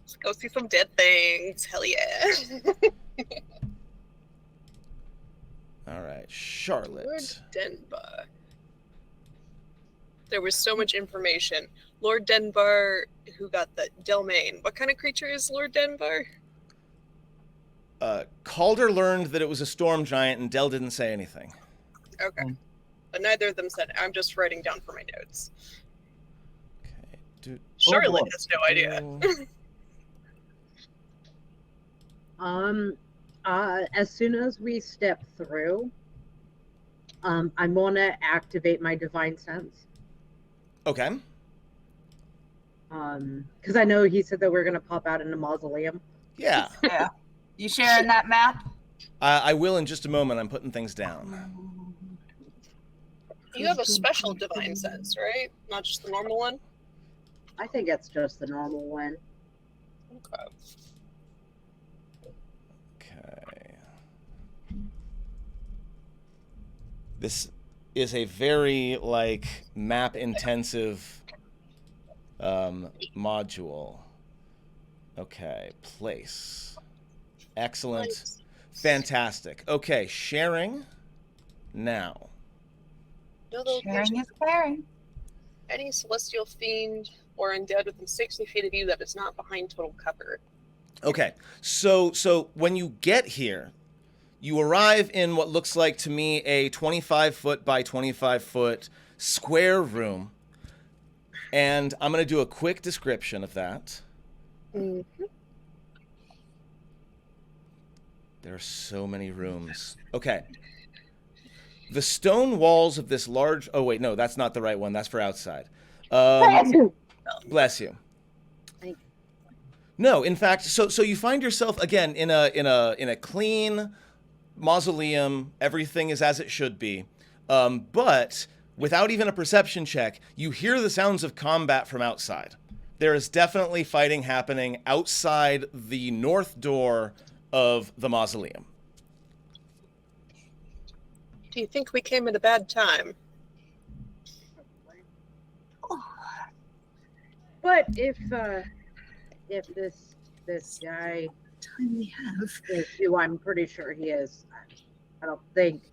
Let's go see some dead things. Hell yeah. All right, Charlotte. Lord Denbar. There was so much information. Lord Denbar, who got the Delmain. What kind of creature is Lord Denbar? Calder learned that it was a storm giant, and Del didn't say anything. Okay. But neither of them said it. I'm just writing down for my notes. Okay. Charlotte has no idea. As soon as we step through, I'm gonna activate my divine sense. Okay. Because I know he said that we're gonna pop out in the mausoleum. Yeah. Yeah. You sharing that map? I will in just a moment. I'm putting things down. You have a special divine sense, right? Not just the normal one? I think it's just the normal one. Okay. Okay. This is a very, map-intensive module. Okay, place. Excellent. Nice. Fantastic. Okay, sharing now. No location. Sharing is caring. Any celestial fiend or undead within 60 feet of you that is not behind total cover. Okay, so when you get here, you arrive in what looks like to me a 25-foot by 25-foot square room, and I'm going to do a quick description of that. Mm-hmm. There are so many rooms. Okay. The stone walls of this large... Oh, wait, no, that's not the right one. That's for outside. Bless you. No, in fact, so you find yourself, again, in a clean mausoleum. Everything is as it should be. But without even a perception check, you hear the sounds of combat from outside. There is definitely fighting happening outside the north door of the mausoleum. Do you think we came at a bad time? But if this guy Time we have. is who I'm pretty sure he is, I don't think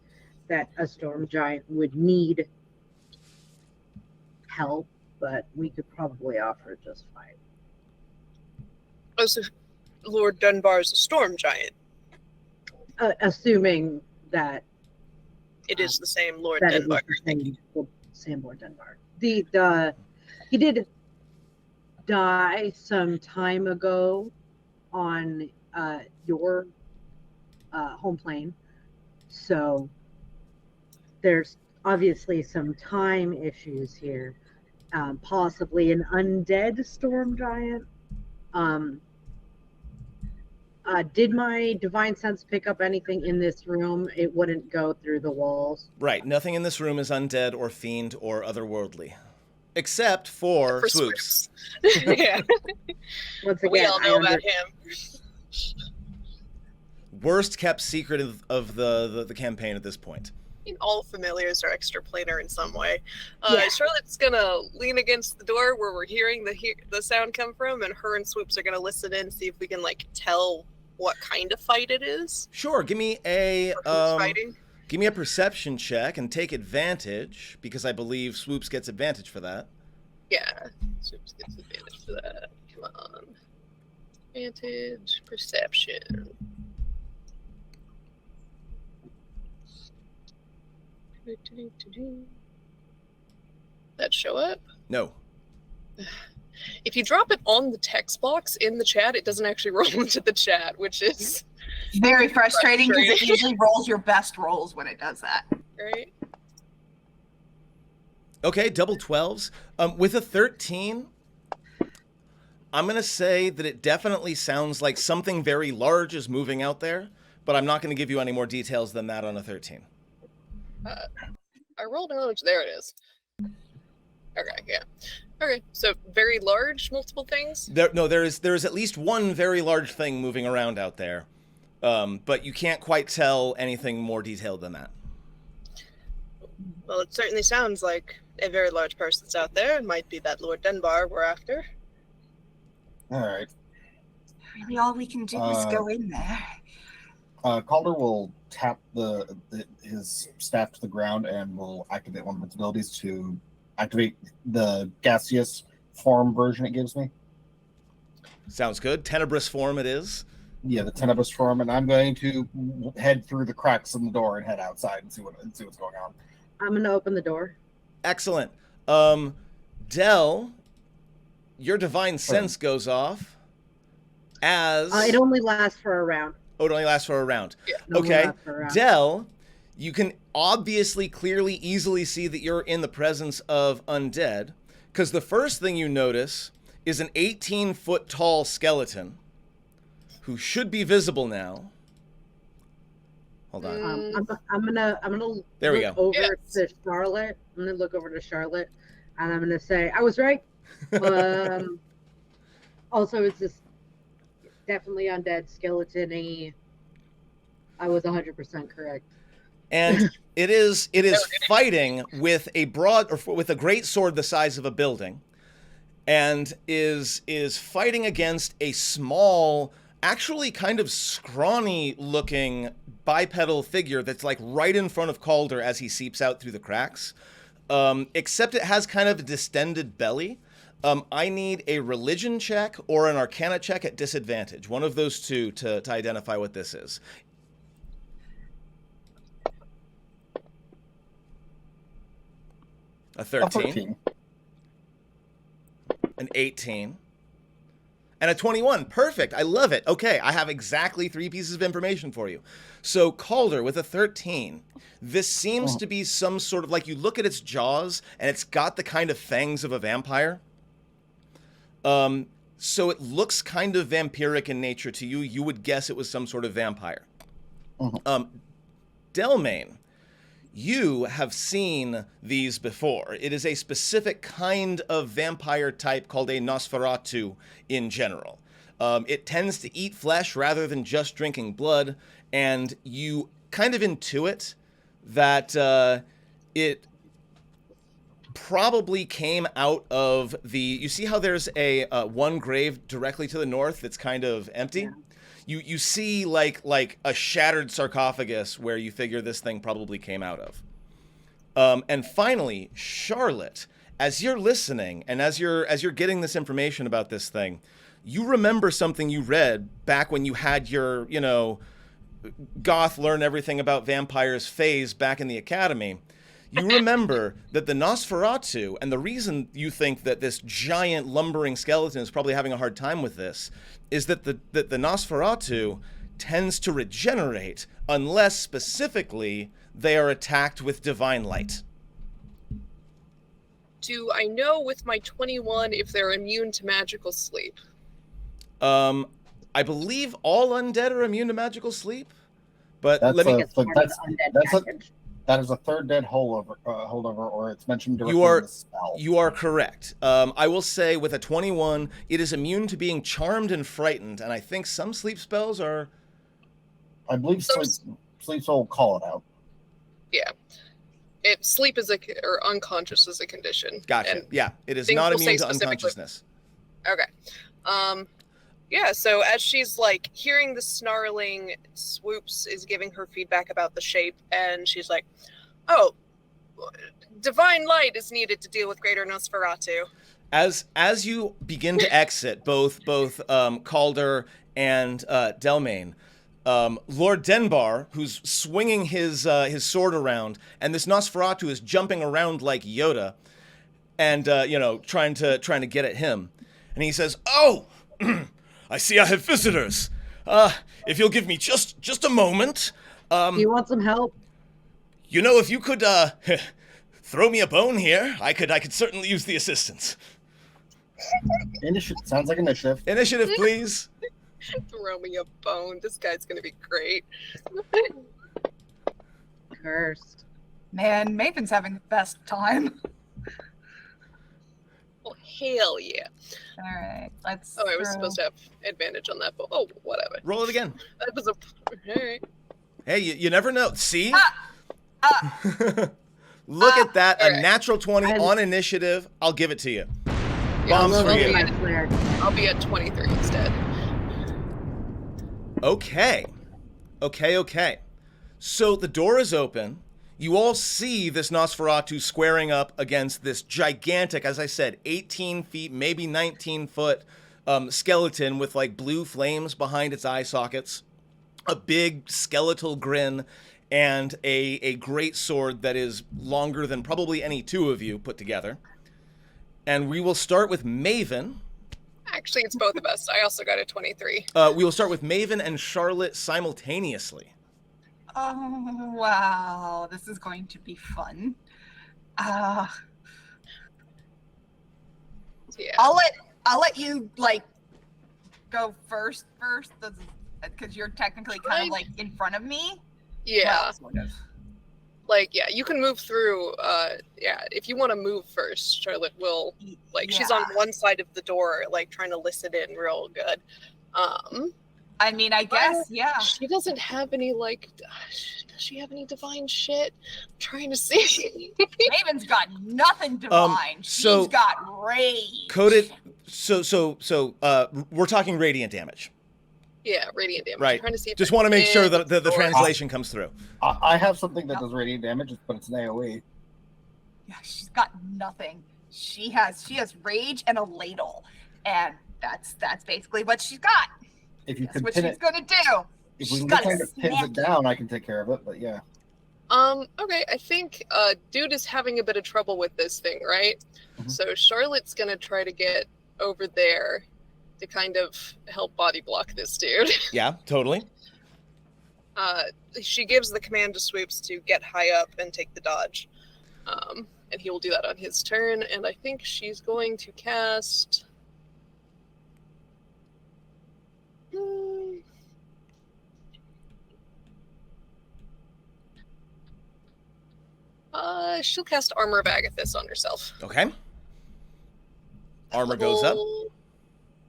that a storm giant would need help, but we could probably offer it just fine. Oh, so Lord Denbar is a storm giant. Assuming that It is the same Lord that it Denbar. was the same Lord Denbar. He did die some time ago on your home plane, so there's obviously some time issues here. Possibly an undead storm giant. Did my divine sense pick up anything in this room? It wouldn't go through the walls. Right, nothing in this room is undead or fiend or otherworldly. Except for Swoops. Yeah. Once again, We all know about him. Worst kept secret of the campaign at this point. All familiars are extraplanar in some way. Yeah. Charlotte's gonna lean against the door where we're hearing the sound come from, and her and Swoops are gonna listen in, see if we can tell what kind of fight it is. Sure, give me a Fighting. give me a perception check and take advantage, because I believe Swoops gets advantage for that. Yeah, Swoops gets advantage for that. Come on, advantage perception. That show up? No. If you drop it on the text box in the chat, it doesn't actually roll into the chat, which is Very frustrating because it usually rolls your best rolls when it does that. right. Okay, double 12s. With a 13, I'm going to say that it definitely sounds like something very large is moving out there, but I'm not going to give you any more details than that on a 13. I rolled knowledge. There it is. Okay, yeah. Okay, so very large, multiple things? There is at least one very large thing moving around out there, but you can't quite tell anything more detailed than that. Well, it certainly sounds like a very large person's out there. It might be that Lord Denbar we're after. All right. Really, all we can do is go in there. Calder will tap his staff to the ground and will activate one of its abilities to activate the gaseous form version it gives me. Sounds good. Tenebrous form it is. Yeah, the tenebrous form, and I'm going to head through the cracks in the door and head outside and see what's going on. I'm gonna open the door. Excellent. Del, your divine sense goes off as... It only lasts for a round. Oh, it only lasts for a round. Yeah. Okay. Del, you can obviously, clearly, easily see that you're in the presence of undead, because the first thing you notice is an 18-foot tall skeleton who should be visible now. Hold on. I'm gonna There we look go. over to Charlotte. I'm gonna look over to Charlotte, and I'm gonna say I was right. Also, it's just definitely undead, skeleton-y. I was 100% correct. And it is fighting with a with a great sword the size of a building, and is fighting against a small, actually kind of scrawny looking bipedal figure that's like right in front of Calder as he seeps out through the cracks. Except it has kind of a distended belly. I need a religion check or an arcana check at disadvantage. One of those two to identify what this is. A 13. An 18. And a 21. Perfect. I love it. Okay, I have exactly 3 pieces of information for you. So Calder with a 13. This seems to be some sort of, like, you look at its jaws and it's got the kind of fangs of a vampire. So it looks kind of vampiric in nature to you. You would guess it was some sort of vampire. Delmain, you have seen these before. It is a specific kind of vampire type called a Nosferatu in general. It tends to eat flesh rather than just drinking blood, and you kind of intuit that it probably came out of the... You see how there's a one grave directly to the north that's kind of empty? Yeah. You see like a shattered sarcophagus where you figure this thing probably came out of. And finally, Charlotte, as you're listening and as you're getting this information about this thing, you remember something you read back when you had your, goth learn everything about vampires phase back in the academy. You remember that the Nosferatu, and the reason you think that this giant lumbering skeleton is probably having a hard time with this, is that the Nosferatu tends to regenerate unless specifically they are attacked with divine light. Do I know with my 21 if they're immune to magical sleep? I believe all undead are immune to magical sleep, but that is a third dead holdover, or it's mentioned directly in the spell. You are correct. I will say with a 21, it is immune to being charmed and frightened, and I think some sleep spells are... I believe sleep will call it out. Yeah. Sleep is or unconscious is a condition. Gotcha. Yeah, it is not immune to unconsciousness. Okay. Yeah, so as she's like hearing the snarling, Swoops is giving her feedback about the shape, and she's like, "Oh, divine light is needed to deal with Greater Nosferatu." As you begin to exit, both Calder and Delmain, Lord Denbar, who's swinging his sword around, and this Nosferatu is jumping around like Yoda, and trying to get at him, and he says, "Oh." I see I have visitors. If you'll give me just a moment. Do you want some help? If you could throw me a bone here, I could certainly use the assistance. Sounds like initiative. Initiative, please. Throw me a bone. This guy's gonna be great. Cursed. Man, Maven's having the best time. Oh, hell yeah. All right, let's. Oh, I was supposed to have advantage on that, but oh, whatever. Roll it again. That was all right. Hey, you never know. See? Look at that. A natural 20 on initiative. I'll give it to you. Yeah, Bombs for you. I'll be at 23 instead. Okay. Okay. So the door is open. You all see this Nosferatu squaring up against this gigantic, as I said, 18 feet, maybe 19 foot skeleton with like blue flames behind its eye sockets, a big skeletal grin, and a great sword that is longer than probably any two of you put together. And we will start with Maven. Actually, it's both of us. I also got a 23. We will start with Maven and Charlotte simultaneously. Oh, wow. This is going to be fun. Yeah. I'll let you like go first because you're technically kind of like in front of me. Yeah. Well, sort of. Like, yeah, you can move through. Yeah, if you want to move first, Charlotte will. Like, she's on one side of the door, like trying to listen in real good. I mean, I guess, yeah. She doesn't have any like. Does she have any divine shit? I'm trying to see. Maven's got nothing divine. so- She's got rage. Coded. So, we're talking radiant damage. Yeah, radiant damage. Right. I'm trying to see if Just it want to make sure is that the or- translation comes through. I have something that does radiant damage, but it's an AoE. Yeah, she's got nothing. She has rage and a ladle, and that's basically what she's got. If you That's can what pin she's it, gonna do. if She's we got kind a of pins it down, I can take care of it. But yeah, Okay, I think dude is having a bit of trouble with this thing, right? Mhm. So Charlotte's gonna try to get over there to kind of help body block this dude. Yeah, totally. She gives the command to Swoops to get high up and take the dodge. And he will do that on his turn, and I think she's going to cast... she'll cast Armor of Agathis on herself. Okay. Armor goes up.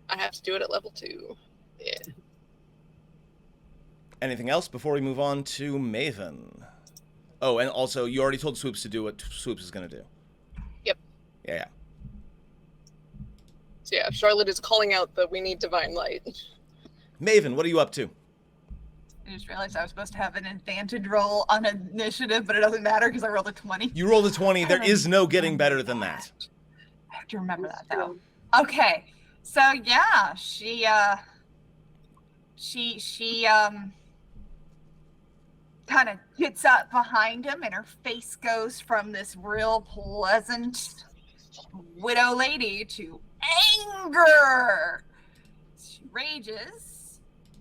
I have to do it at level 2. Yeah. Anything else before we move on to Maven? Oh, and also, you already told Swoops to do what Swoops is going to do. Yep. Yeah. So yeah, Charlotte is calling out that we need divine light. Maven, what are you up to? I just realized I was supposed to have an advantage roll on initiative, but it doesn't matter because I rolled a 20. You rolled a 20. There is no getting better than that. I have to remember that though. Okay, so yeah, she kind of gets up behind him, and her face goes from this real pleasant widow lady to anger. She rages,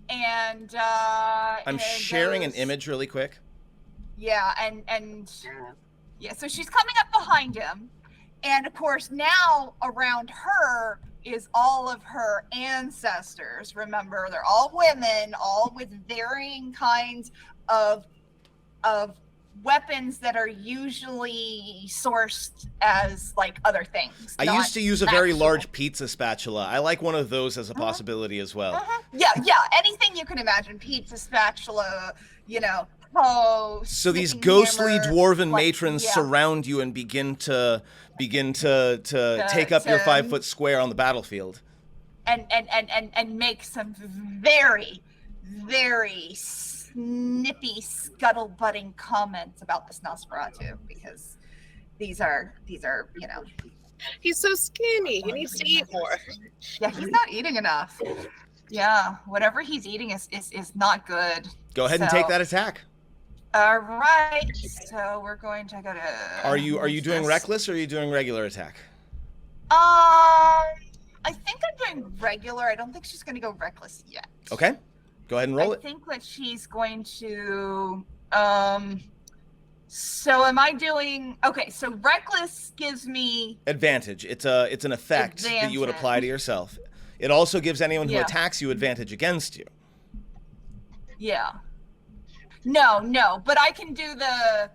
and I'm sharing an goes- image really quick. Yeah, and yeah, so she's coming up behind him, and of course now around her is all of her ancestors. Remember, they're all women, all with varying kinds of weapons that are usually sourced as like other things. I not used to use a very actual- large pizza spatula. I like one of those as a possibility as well. Yeah, anything you can imagine. Pizza spatula, hoe. So these snipping ghostly hammer, dwarven like, matrons yeah. surround you and begin to take up your 5 foot square on the battlefield. and make some very, very snippy, scuttle-butting comments about this Nosferatu, because these are He's so skinny. He needs to eat more. yeah, he's not eating enough. Yeah, whatever he's eating is not good. Go ahead and So- take that attack. All right, so we're going to go to. Are you doing reckless or are you doing regular attack? I think I'm doing regular. I don't think she's going to go reckless yet. Okay. Go ahead and roll I it. think that she's going to. So am I doing? Okay, so reckless gives me. Advantage. It's an effect that you would apply to yourself. It also gives anyone who Yeah. attacks you advantage against you. Yeah. No, but I can do the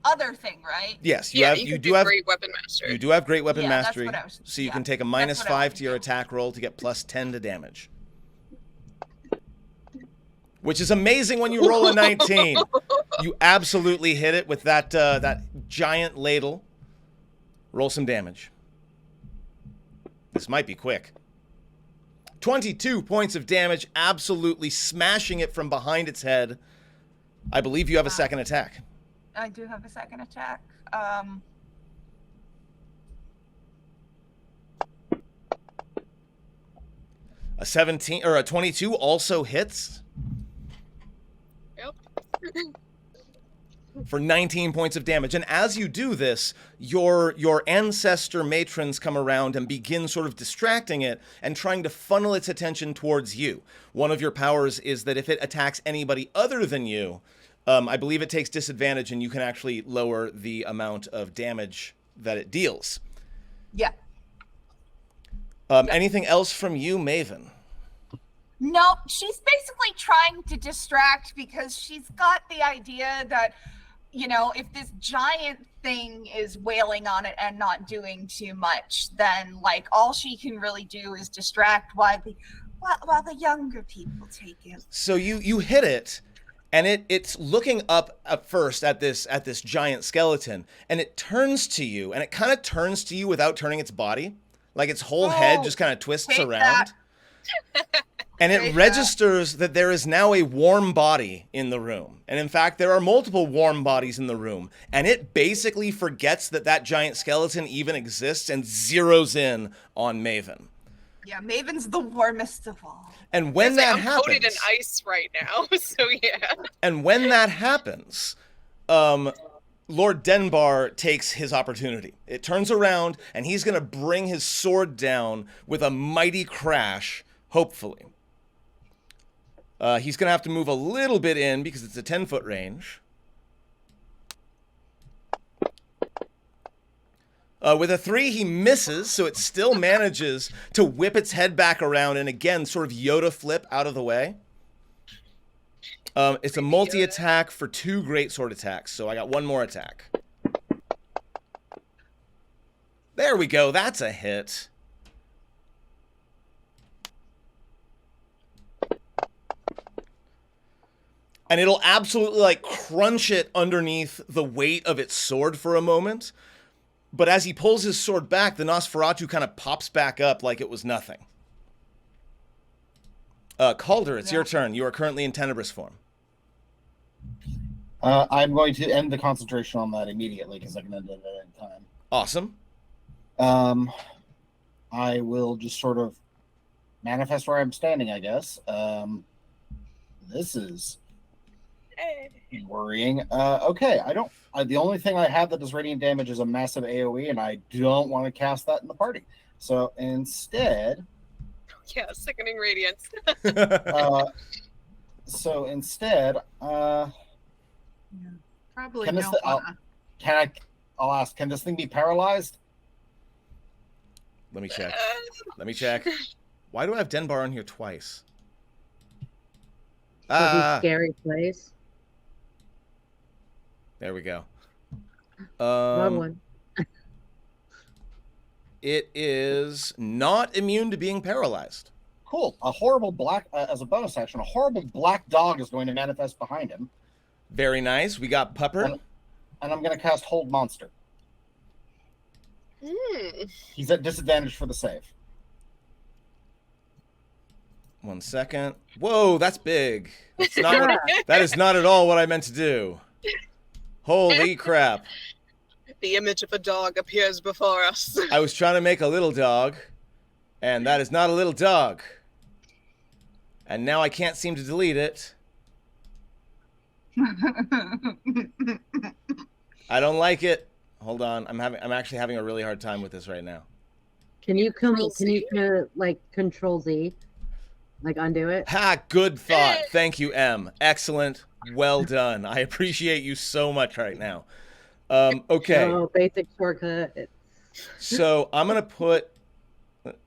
other thing, right? Yes, You you can do have Great Weapon Master. you do have great weapon Yeah, that's mastery, what I was- so you yeah, can take a that's minus what I 5 was to your doing. attack roll to get plus 10 to damage. Which is amazing when you roll a 19. You absolutely hit it with that giant ladle. Roll some damage. This might be quick. 22 points of damage, absolutely smashing it from behind its head. I believe you have a second attack. I do have a second attack. A 17 or a 22 also hits Yep. for 19 points of damage. And as you do this, your ancestor matrons come around and begin sort of distracting it and trying to funnel its attention towards you. One of your powers is that if it attacks anybody other than you, I believe it takes disadvantage and you can actually lower the amount of damage that it deals. Yeah. Anything else from you, Maven? No, she's basically trying to distract because she's got the idea that, you know, if this giant thing is wailing on it and not doing too much, then like all she can really do is distract while the younger people take it. So you hit it, and it's looking up at first at this giant skeleton, and it turns to you, and it kind of turns to you without turning its body, like its whole head just kind of twists around. And it registers that there is now a warm body in the room. And in fact, there are multiple warm bodies in the room. And it basically forgets that giant skeleton even exists and zeroes in on Maven. Yeah, Maven's the warmest of all. And when that I'm happens... coated in ice right now, so yeah. And when that happens, Lord Denbar takes his opportunity. It turns around, and he's going to bring his sword down with a mighty crash, hopefully. He's going to have to move a little bit in because it's a 10-foot range. With a 3, he misses, so it still manages to whip its head back around and again sort of Yoda flip out of the way. It's a multi-attack for 2 greatsword attacks, so I got 1 more attack. There we go, that's a hit. And it'll absolutely, like, crunch it underneath the weight of its sword for a moment. But as he pulls his sword back, the Nosferatu kind of pops back up like it was nothing. Calder, it's your turn. You are currently in Tenebrous form. I'm going to end the concentration on that immediately because I can end it at any time. Awesome. I will just sort of manifest where I'm standing, I guess. This is worrying. Okay, the only thing I have that does radiant damage is a massive AoE, and I don't want to cast that in the party. So instead... Yeah, sickening radiance. Probably can this don't wanna. I'll ask, can this thing be paralyzed? Let me check. Why do I have Denbar on here twice? Scary place. There we go. Wrong one. It is not immune to being paralyzed. Cool. As a bonus action, a horrible black dog is going to manifest behind him. Very nice. We got Pupper. And I'm going to cast Hold Monster. He's at disadvantage for the save. 1 second. Whoa, that's big. That is not at all what I meant to do. Holy crap. The image of a dog appears before us. I was trying to make a little dog, and that is not a little dog. And now I can't seem to delete it. I don't like it. Hold on. I'm actually having a really hard time with this right now. Can you like Control Z? Like undo it? Ha, good thought. Thank you, M. Excellent. Well done. I appreciate you so much right now. Okay. Oh, basic shortcut. So I'm gonna put.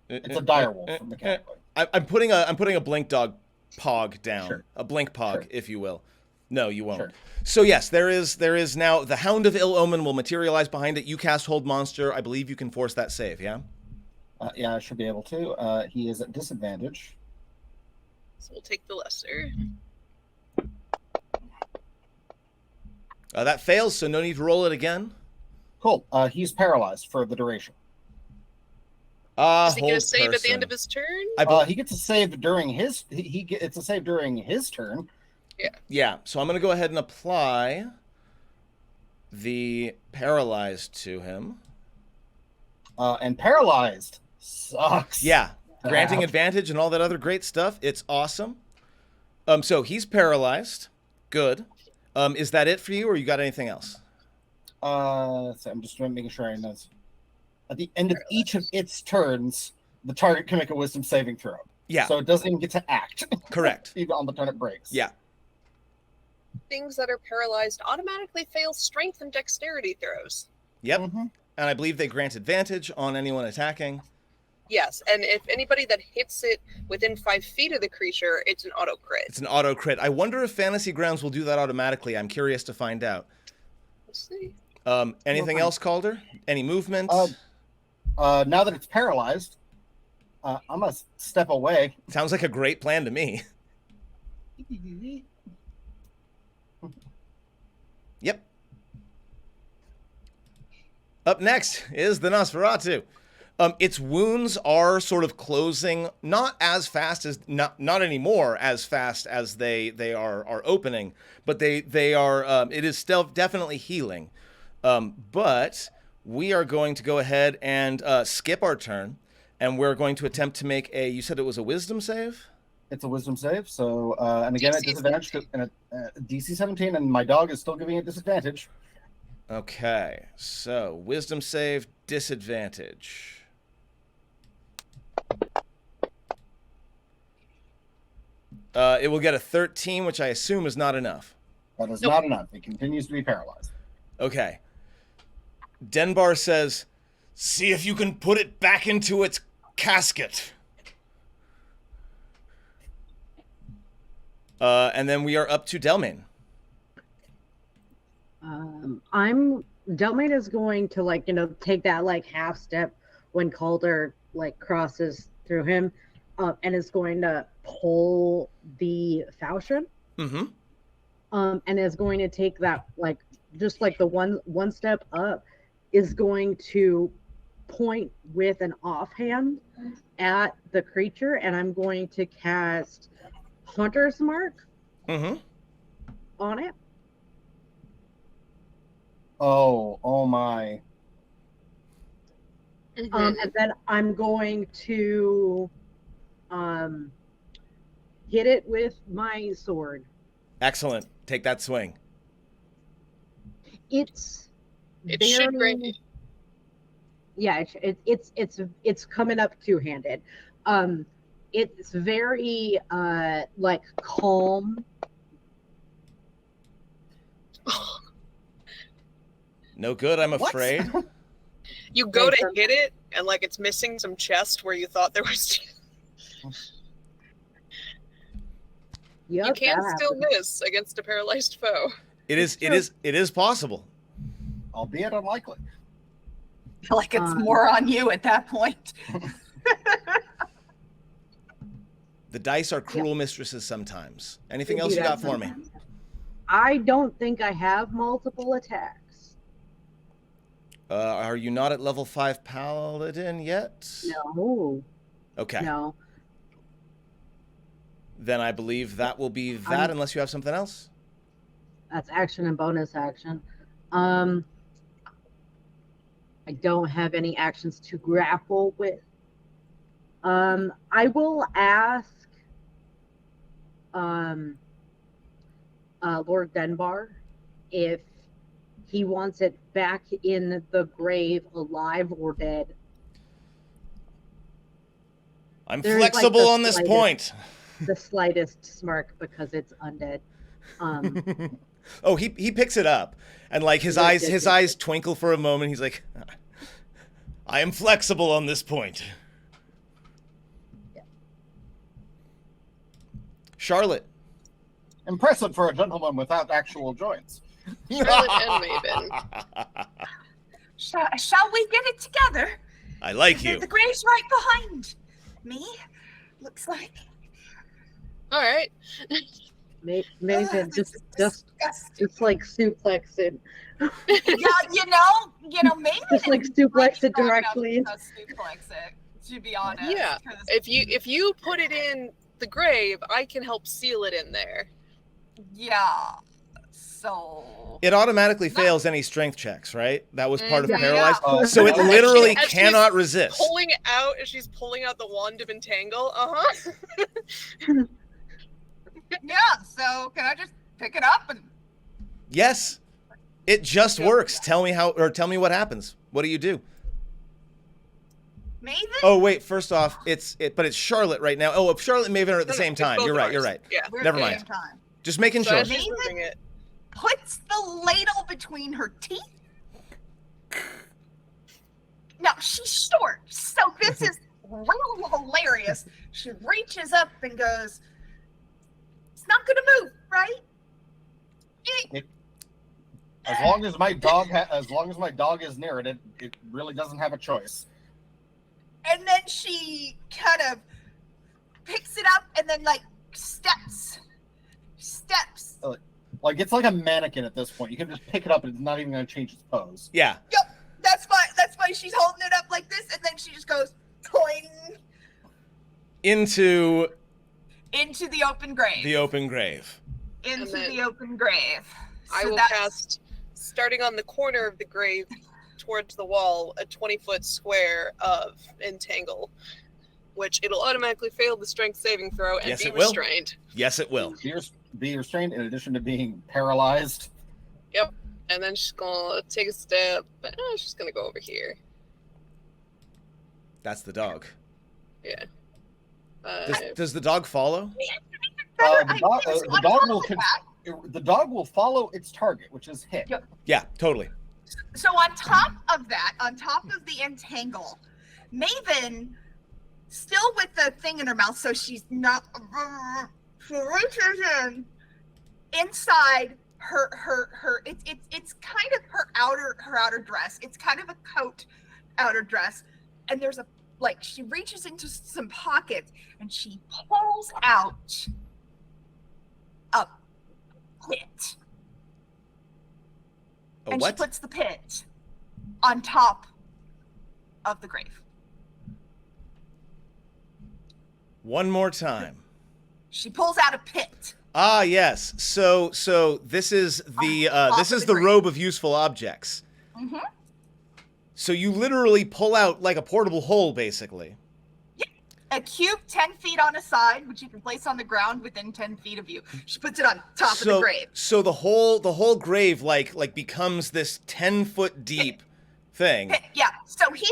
It's a direwolf mechanically. I'm putting a blink dog pog down. Sure. A blink pog, Sure. if you will. No, you won't. Sure. So yes, there is now the Hound of Ill Omen will materialize behind it. You cast Hold Monster. I believe you can force that save. Yeah. Yeah, I should be able to. He is at disadvantage. So we'll take the lesser. That fails, so no need to roll it again. Cool. He's paralyzed for the duration. Does he get hold a save at the end person. of his turn? He gets a save during his. It's a save during his turn. Yeah, so I'm going to go ahead and apply the paralyzed to him. And paralyzed sucks. Yeah, granting advantage and all that other great stuff. It's awesome. So he's paralyzed. Good. Is that it for you, or you got anything else? So I'm just making sure I know. At the end of each of its turns, the target can make a wisdom saving throw. Yeah. So it doesn't even get to act. Correct. Even on the turn it breaks. Yeah. Things that are paralyzed automatically fail strength and dexterity throws. Yep. Mm-hmm. And I believe they grant advantage on anyone attacking. Yes, and if anybody that hits it within 5 feet of the creature, it's an auto crit. It's an auto crit. I wonder if Fantasy Grounds will do that automatically. I'm curious to find out. We'll see. Anything else, Calder? Any movement? Now that it's paralyzed, I'm gonna step away. Sounds like a great plan to me. Yep. Up next is the Nosferatu. Its wounds are sort of closing, not as fast as not anymore as fast as they are opening, but they are. It is still definitely healing. But we are going to go ahead and skip our turn, and we're going to attempt to make a. You said it was a wisdom save? It's a wisdom save. So, and again, at DC disadvantage, and DC 17, and my dog is still giving it disadvantage. Okay, so wisdom save, disadvantage. It will get a 13, which I assume is not enough. That is not enough. It continues to be paralyzed. Okay. Denbar says, "See if you can put it back into its casket." And then we are up to Delmain. Delmain is going to take that half step when Calder crosses through him, and is going to pull the falchion. Mm-hmm. And is going to take that just the one step up, is going to point with an offhand at the creature, and I'm going to cast Hunter's Mark on it. Oh my. And then I'm going to hit it with my sword. Excellent. Take that swing. It should grant. Yeah, it's coming up two-handed. It's very calm. No good, I'm afraid. You go to hit it, and it's missing some chest where you thought there was. Yep, you can still miss against a paralyzed foe. It is possible. Albeit unlikely. I feel like it's more on you at that point. The dice are cruel mistresses sometimes. Anything else you got for me? I don't think I have multiple attacks. Are you not at level 5 paladin yet? No. Okay. No. Then I believe that will be that, unless you have something else. That's action and bonus action. I don't have any actions to grapple with. I will ask Lord Denbar if he wants it back in the grave, alive or dead. I'm flexible on this point. The slightest smirk because it's undead. Oh, he picks it up, and his eyes twinkle for a moment. He's like, I am flexible on this point. Yeah. Charlotte. Impressive for a gentleman without actual joints. Charlotte and Maven. Shall we get it together? I like you. The grave's right behind me. Looks like. All right. Maven just suplex it. Yeah, you know, maybe just suplex it directly. Suplex it. to be honest. Yeah. 'cause- If you put it in the grave, I can help seal it in there. Yeah. So. It automatically fails any strength checks, right? That was part of Mhm. paralyzed. Yeah. So it As literally as she's cannot resist. Pulling out as she's pulling out the wand of entangle. Yeah. So can I just pick it up and? Yes. It just Yep. works. Tell me what happens. What do you do? Maven? Oh wait, first off, but it's Charlotte right now. Oh, Charlotte and Maven are at the No, same it's time. both You're of right. You're ours. right. Yeah. We're at Never the mind. same time. Just making So sure. as she's Maven? moving it. Puts the ladle between her teeth. Now she's short, so this is really hilarious. She reaches up and goes, "It's not gonna move, right?" As long as my dog is near it, it really doesn't have a choice. And then she kind of picks it up and then like steps. Like it's like a mannequin at this point. You can just pick it up and it's not even going to change its pose. Yeah. That's why she's holding it up like this, and then she just goes toing Into into the open grave. the open grave. Into And then the open grave. I So will that's- cast, starting on the corner of the grave towards the wall, a 20-foot square of entangle, which it'll automatically fail the strength saving throw and Yes, be it will. restrained. Yes, it will. Be restrained in addition to being paralyzed. And then she's gonna take a step. She's gonna go over here. That's the dog. Yeah. Does the dog follow? The dog will follow its target, which is hit. Yep. Yeah, totally. So on top of that, on top of the entangle, Maven, still with the thing in her mouth, so she's not. She reaches in inside her. It's kind of her outer dress. It's kind of a coat outer dress, and there's a she reaches into some pockets and she pulls out a pit. A And what? she puts the pit on top of the grave. One more time. She pulls out a pit. Ah, yes. So this is the grave. robe of useful objects. Mm-hmm. So you literally pull out like a portable hole, basically. A cube 10 feet on a side, which you can place on the ground within 10 feet of you. She puts it on top of the grave. So the whole grave like becomes this 10-foot deep thing Pit, yeah. So he's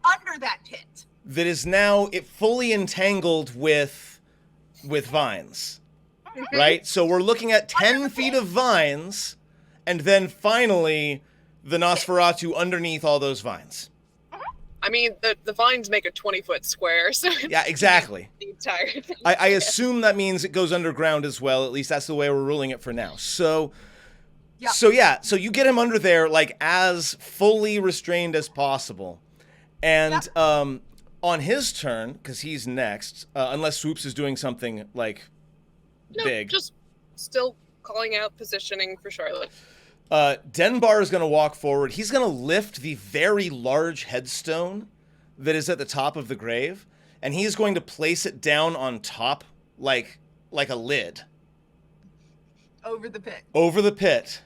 under that pit. that is now fully entangled with vines. Right? So we're looking at 10 feet of vines, and then finally the Nosferatu underneath all those vines. I mean, the vines make a 20-foot square, so Yeah, exactly. the entire thing. I assume that means it goes underground as well. At least that's the way we're ruling it for now. So you get him under there like as fully restrained as possible. And on his turn, because he's next, unless Swoops is doing something like big. Just still calling out positioning for Charlotte. Denbar is going to walk forward. He's going to lift the very large headstone that is at the top of the grave, and he's going to place it down on top like a lid. Over the pit. Over the pit.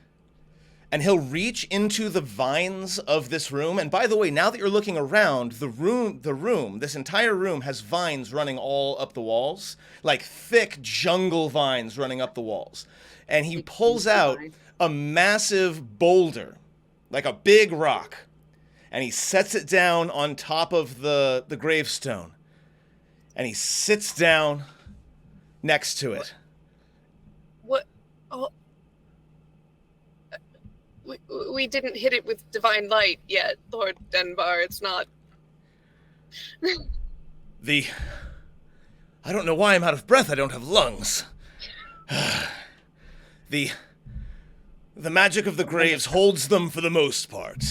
And he'll reach into the vines of this room. And by the way, now that you're looking around, the room, this entire room has vines running all up the walls, like thick jungle vines running up the walls. And he pulls out a massive boulder, like a big rock, and he sets it down on top of the gravestone. And he sits down next to it. What? Oh. We didn't hit it with divine light yet, Lord Denbar. It's not. I don't know why I'm out of breath. I don't have lungs. The magic of the graves holds them for the most part.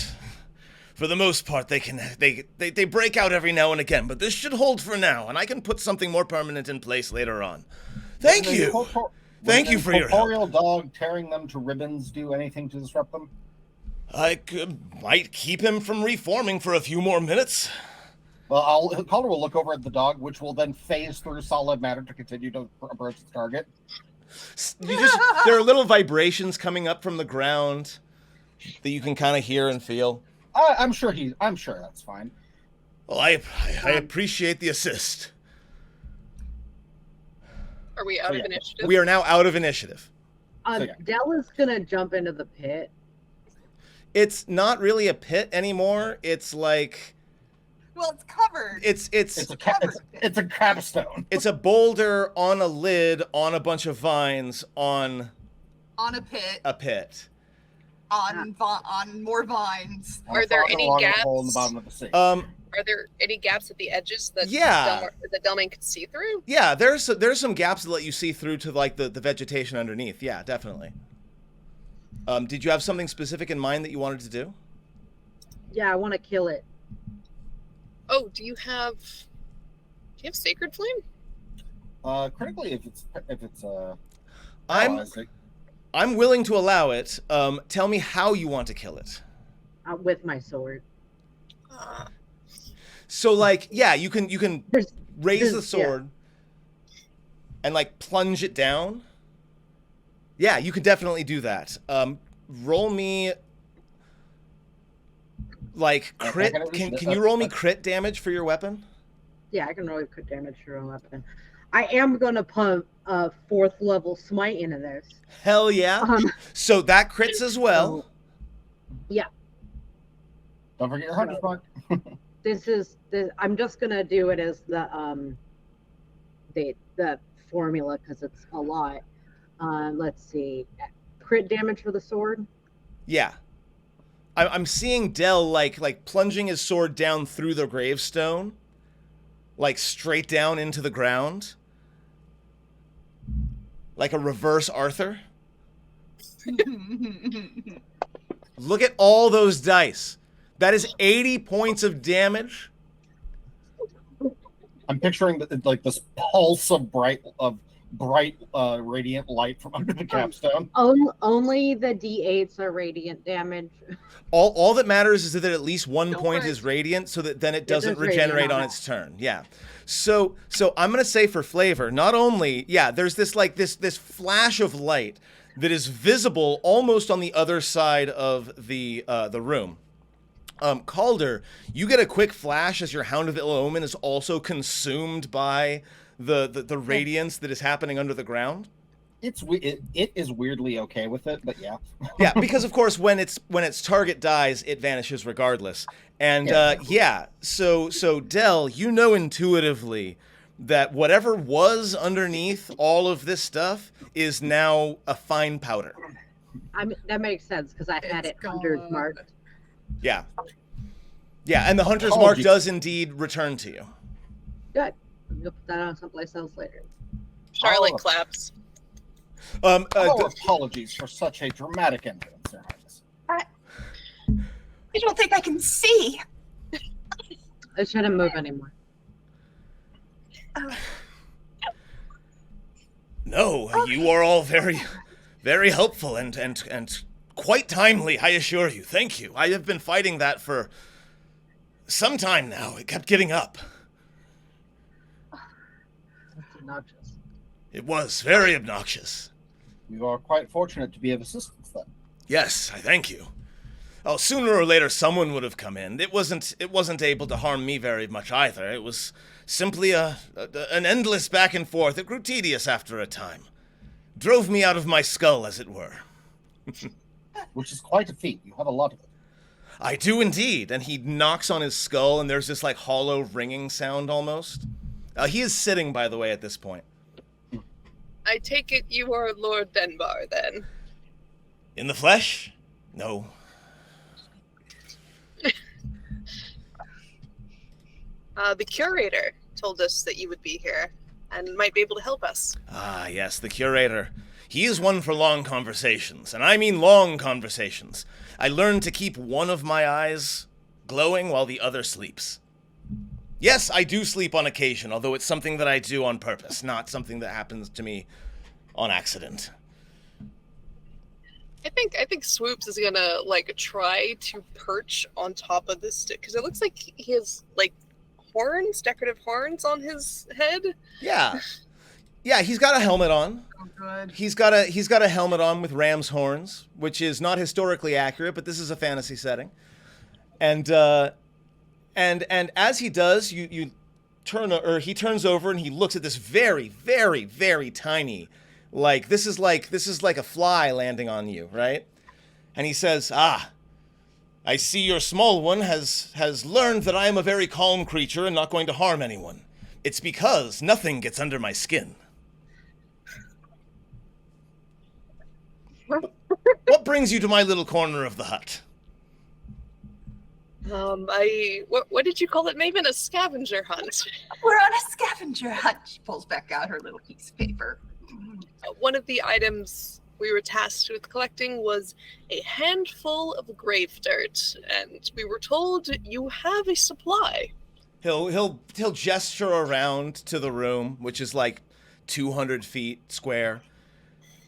For the most part, they break out every now and again, but this should hold for now, and I can put something more permanent in place later on. Thank you. Thank you for your help. Corporeal dog tearing them to ribbons do anything to disrupt them? I might keep him from reforming for a few more minutes. Well, Calder will look over at the dog, which will then phase through solid matter to continue to approach its target. There are little vibrations coming up from the ground that you can kind of hear and feel. I'm sure that's fine. Well, I appreciate the assist. Are we out of initiative? We are now out of initiative. Dell is gonna jump into the pit. It's not really a pit anymore. It's like, Well, it's covered. it's It's a capstone. it's a boulder on a lid on a bunch of vines on On a pit. a pit. On more vines. Are there any Along a gaps? hole in the bottom of the sea. Are there any gaps at the edges that that Delmain could see through? Yeah, there's some gaps that let you see through to like the vegetation underneath. Yeah, definitely. Did you have something specific in mind that you wanted to do? Yeah, I want to kill it. Oh, do you have Sacred Flame? Critically, if it's I'm willing to allow it. Tell me how you want to kill it. With my sword. So like, yeah, you can raise the sword and like plunge it down. Yeah, you can definitely do that. Roll me like crit. Can you roll me crit damage for your weapon? Yeah, I can roll crit damage for a weapon. I am gonna pump a 4th level smite into this. Hell yeah! So that crits as well. Yeah. Don't forget your hunter's mark. I'm just gonna do it as the formula because it's a lot. Let's see, crit damage for the sword. Yeah, I'm seeing Dell like plunging his sword down through the gravestone, like straight down into the ground, like a reverse Arthur. Look at all those dice. That is 80 points of damage. I'm picturing like this pulse of bright radiant light from under the capstone. Only the D8s are radiant damage. All that matters is that at least one point is radiant, so that then it doesn't regenerate on its turn. Yeah. So I'm gonna say for flavor, not only there's this flash of light that is visible almost on the other side of the room. Calder, you get a quick flash as your Hound of Ill Omen is also consumed by the radiance that is happening under the ground. It is weirdly okay with it, but yeah. Yeah, because of course when its target dies, it vanishes regardless. And so Dell, you know intuitively that whatever was underneath all of this stuff is now a fine powder. That makes sense because I had it hunter's marked. Yeah. Yeah, and the hunter's mark does indeed return to you. Good. You'll put that on someplace else later. Charlotte claps. Apologies for such a dramatic entrance, Your Highness. I don't think I can see. I shouldn't move anymore. No, you are all very, very helpful and quite timely, I assure you. Thank you. I have been fighting that for some time now. It kept getting up. That's obnoxious. It was very obnoxious. You are quite fortunate to be of assistance then. Yes, I thank you. Oh, sooner or later someone would have come in. It wasn't able to harm me very much either. It was simply an endless back and forth. It grew tedious after a time. Drove me out of my skull, as it were. Which is quite a feat. You have a lot of it. I do indeed. And he knocks on his skull, and there's this like hollow ringing sound almost. He is sitting, by the way, at this point. I take it you are Lord Denbar, then. In the flesh? No. The curator told us that you would be here and might be able to help us. Ah, yes, the curator. He is one for long conversations, and I mean long conversations. I learned to keep one of my eyes glowing while the other sleeps. Yes, I do sleep on occasion, although it's something that I do on purpose, not something that happens to me on accident. I think Swoops is gonna try to perch on top of this stick because it looks like he has horns, decorative horns on his head. Yeah. Yeah, he's got a helmet on. Oh, good. He's got a helmet on with ram's horns, which is not historically accurate, but this is a fantasy setting. And as he does, he turns over and he looks at this very, very, very tiny, like this is like a fly landing on you, right? And he says, "Ah, I see your small one has learned that I am a very calm creature and not going to harm anyone. It's because nothing gets under my skin." What brings you to my little corner of the hut? What did you call it, Maven? A scavenger hunt. We're on a scavenger hunt. She pulls back out her little piece of paper. One of the items we were tasked with collecting was a handful of grave dirt, and we were told you have a supply. He'll gesture around to the room, which is like 200 feet square,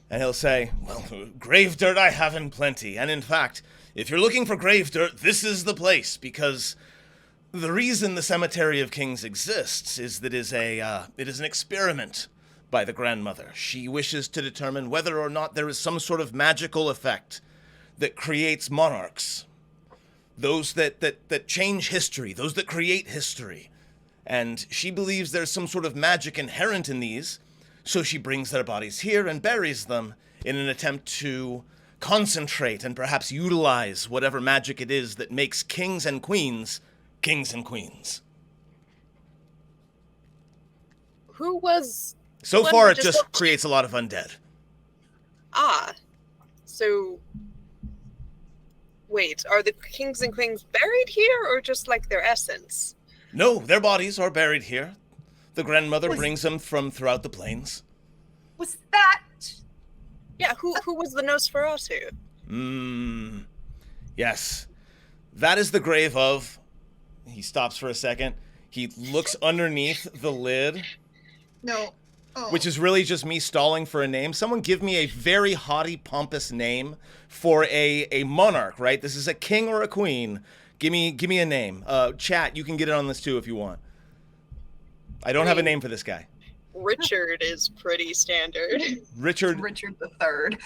and he'll say, "Well, grave dirt I have in plenty, and in fact, if you're looking for grave dirt, this is the place, because the reason the Cemetery of Kings exists is that it is an experiment by the grandmother. She wishes to determine whether or not there is some sort of magical effect that creates monarchs. Those that change history, those that create history. And she believes there's some sort of magic inherent in these, so she brings their bodies here and buries them in an attempt to concentrate and perhaps utilize whatever magic it is that makes kings and queens kings and queens." Who was... So One far, who it just looked- creates a lot of undead. Ah. So... Wait, are the kings and queens buried here, or just like their essence? No, their bodies are buried here. The grandmother Was- brings them from throughout the plains. Was that? Yeah, who was the Nosferatu? Yes. That is the grave of... He stops for a second. He looks underneath the lid, No. Oh. which is really just me stalling for a name. Someone give me a very haughty, pompous name for a monarch, right? This is a king or a queen. Give me a name. Chat, you can get in on this too if you want. I don't have a name for this guy. Richard is pretty standard. Richard. Richard the Third.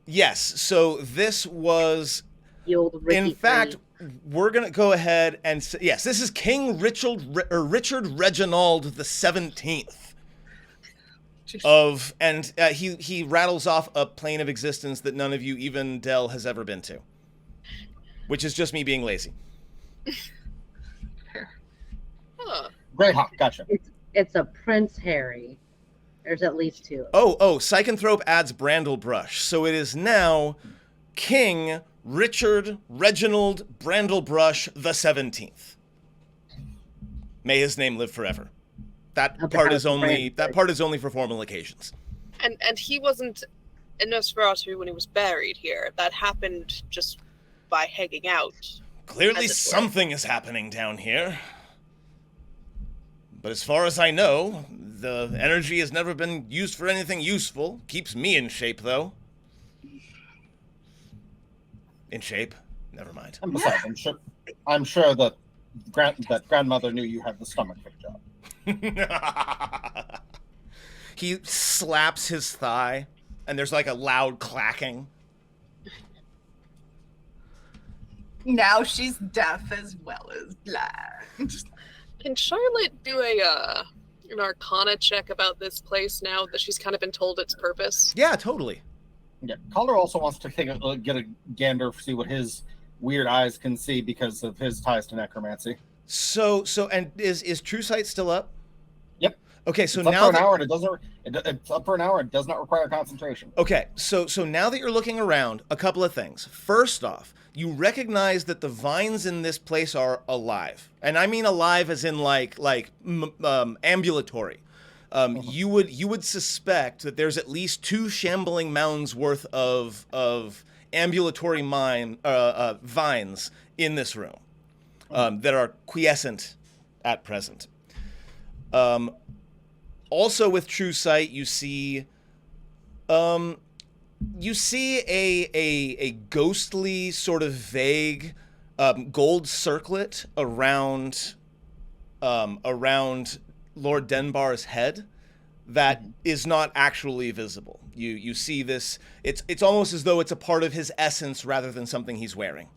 Yes. So this was, The old Ricky in fact, Free. we're gonna go ahead and yes, this is King Richard Reginald the 17th of, and he rattles off a plane of existence that none of you, even Dell, has ever been to, which is just me being lazy. Huh. Greyhawk, gotcha. It's a Prince Harry. There's at least two. Oh, Psychonthrope adds Brandlebrush, so it is now King Richard Reginald Brandlebrush the 17th. May his name live forever. That part is only for formal occasions. And he wasn't a Nosferatu when he was buried here. That happened just by hanging out. Clearly As it were. something is happening down here. But as far as I know, the energy has never been used for anything useful. Keeps me in shape, though. In shape? Never mind. And besides, I'm sure that grandmother knew you had the stomach for the job. He slaps his thigh, and there's like a loud clacking. Now she's deaf as well as blind. Can Charlotte do an Arcana check about this place now that she's kind of been told its purpose? Yeah, totally. Yeah, Calder also wants to get a gander, see what his weird eyes can see because of his ties to necromancy. So, and is True Sight still up? Yep. Okay, so It's up now for an hour, and it's up for an hour. It does not require concentration. Okay, so now that you're looking around, a couple of things. First off, you recognize that the vines in this place are alive, and I mean alive as in like ambulatory. You would suspect that there's at least 2 shambling mounds worth of ambulatory vines in this room that are quiescent at present. Also, with True Sight, you see a ghostly, sort of vague gold circlet around Lord Denbar's head that is not actually visible. You see this. It's almost as though it's a part of his essence rather than something he's wearing.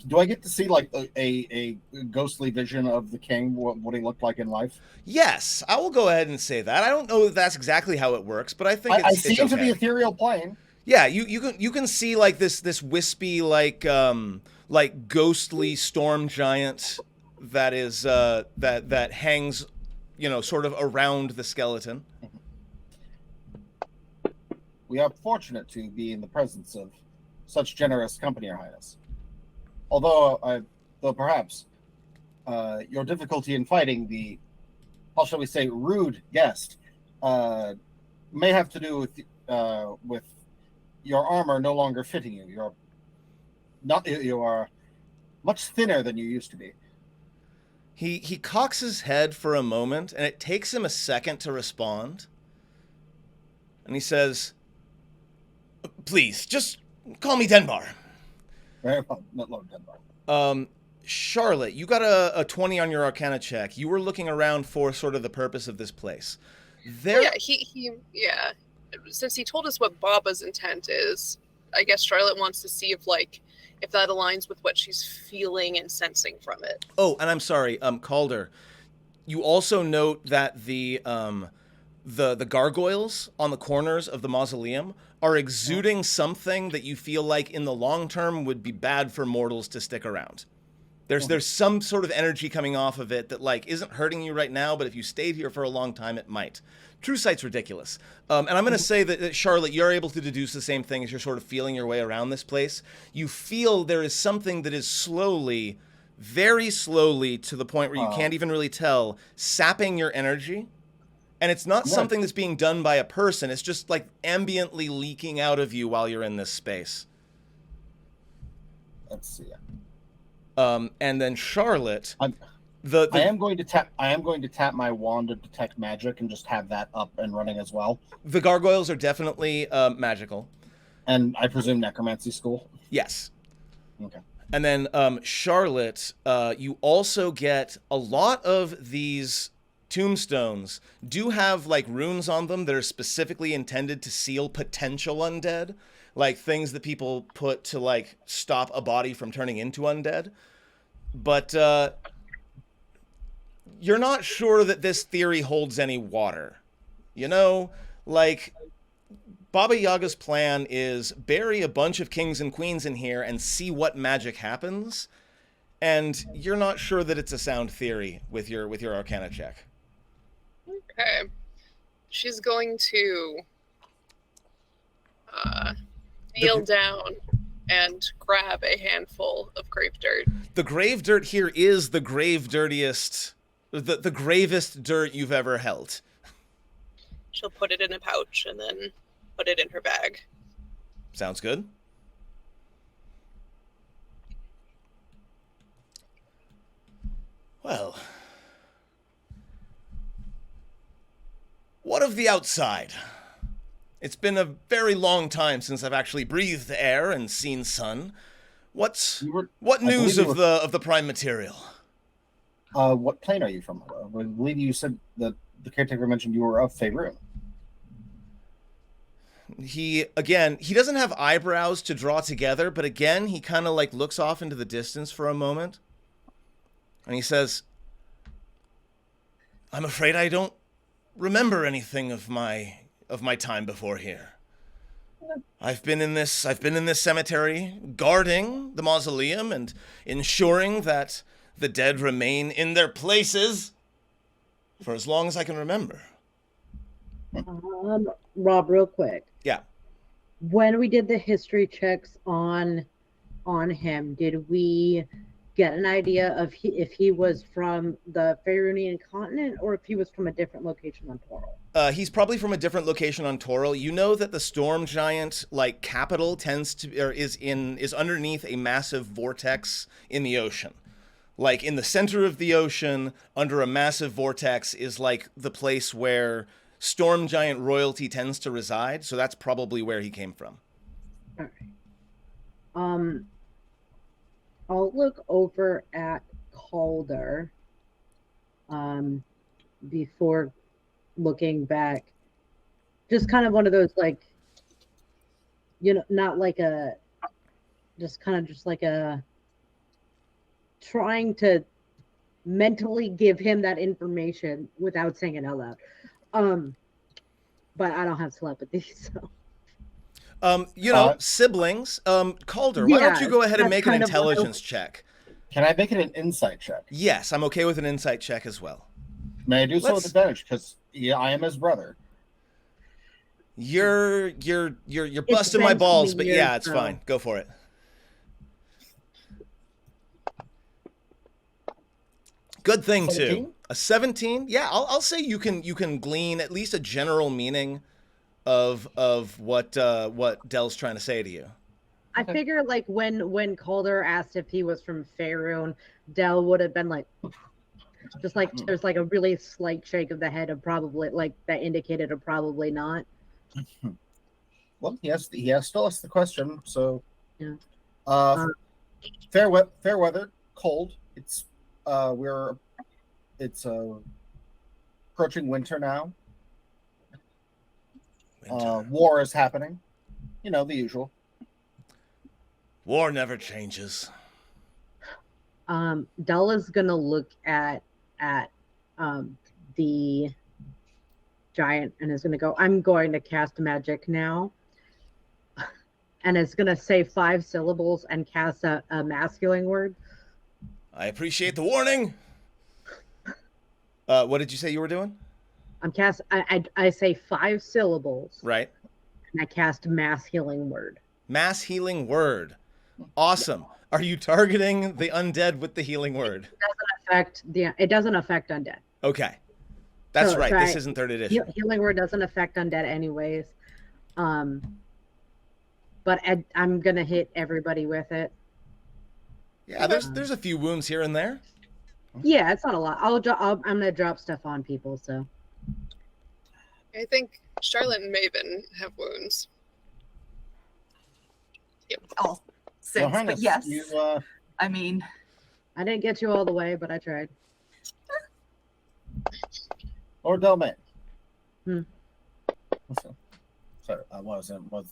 Do I get to see like a ghostly vision of the king? What he looked like in life? Yes, I will go ahead and say that. I don't know if that's exactly how it works, but I think I it's see it's into okay. the ethereal plane. Yeah, you can see like this wispy like ghostly storm giant that is that hangs, sort of around the skeleton. We are fortunate to be in the presence of such generous company, Your Highness. Although perhaps your difficulty in fighting the, how shall we say, rude guest, may have to do with your armor no longer fitting you. You are much thinner than you used to be. He cocks his head for a moment, and it takes him a second to respond. And he says, "Please, just call me Denbar." Very well, not Lord Denbar. Charlotte, you got a 20 on your Arcana check. You were looking around for sort of the purpose of this place. Yeah, yeah. Since he told us what Baba's intent is, I guess Charlotte wants to see if that aligns with what she's feeling and sensing from it. Oh, and I'm sorry, Calder. You also note that the gargoyles on the corners of the mausoleum are exuding something that you feel like in the long term would be bad for mortals to stick around. There's some sort of energy coming off of it that like isn't hurting you right now, but if you stayed here for a long time, it might. True sight's ridiculous. And I'm going to say that, Charlotte, you're able to deduce the same thing as you're sort of feeling your way around this place. You feel there is something that is slowly, very slowly, to the point where you can't even really tell, sapping your energy. And it's not something that's being done by a person. It's just like ambiently leaking out of you while you're in this space. Let's see. And then Charlotte, I am going to tap my wand to detect magic and just have that up and running as well. The gargoyles are definitely magical. And I presume necromancy school? Yes. Okay. And then Charlotte, you also get a lot of these tombstones do have like runes on them that are specifically intended to seal potential undead, like things that people put to like stop a body from turning into undead. But you're not sure that this theory holds any water. Like Baba Yaga's plan is bury a bunch of kings and queens in here and see what magic happens. And you're not sure that it's a sound theory with your Arcana check. Okay. She's going to kneel down and grab a handful of grave dirt. The grave dirt here is the grave dirtiest, the gravest dirt you've ever held. She'll put it in a pouch and then put it in her bag. Sounds good. Well, what of the outside? It's been a very long time since I've actually breathed air and seen sun. What news of the prime material? What plane are you from? I believe you said that the caretaker mentioned you were of Faerun. He doesn't have eyebrows to draw together, but again, he kind of like looks off into the distance for a moment. And he says, "I'm afraid I don't remember anything of my time before here. I've been in this cemetery, guarding the mausoleum and ensuring that the dead remain in their places for as long as I can remember." Rob, real quick. Yeah. When we did the history checks on him, did we get an idea of if he was from the Faerunian continent or if he was from a different location on Toril? He's probably from a different location on Toril. You know that the storm giant like capital is underneath a massive vortex in the ocean. Like in the center of the ocean, under a massive vortex, is like the place where storm giant royalty tends to reside. So that's probably where he came from. All Um, I'll look over at Calder before looking back. Just kind of one of those like, not like just like a trying to mentally give him that information without saying it out loud. But I don't have telepathy, so Siblings. Calder, why don't you go ahead and that's make an kind of what I- intelligence check? Can I make it an insight check? Yes, I'm okay with an insight check as well. May I do so with advantage? Because I am his brother. You're busting my been balls, 20 but years, yeah, it's though. fine. Go for it. Good thing 17? too. A 17? Yeah, I'll say you can glean at least a general meaning of what Dell's trying to say to you. I figure like when Calder asked if he was from Faerun, Dell would have been like, just like there's like a really slight shake of the head of probably like that indicated a probably not. Well, he has still asked the question. So, Yeah. fair weather, cold. It's approaching winter now. War is happening. The usual. War never changes. Dell is gonna look at the giant and is gonna go, I'm going to cast magic now. And it's gonna say 5 syllables and cast a masculine word. I appreciate the warning. What did you say you were doing? I say 5 syllables. Right. And I cast mass healing word. Mass healing word. Awesome. Are you targeting the undead with the healing word? It doesn't affect undead. Okay. That's So right. I- This isn't third edition. Healing word doesn't affect undead anyways. But I'm gonna hit everybody with it. Yeah, there's a few wounds here and there. Yeah, it's not a lot. I'm gonna drop stuff on people. So I think Charlotte and Maven have wounds. All 6, Your but Highness, yes. you, I mean, I didn't get you all the way, but I tried. Lord Delman. Hmm. Sorry,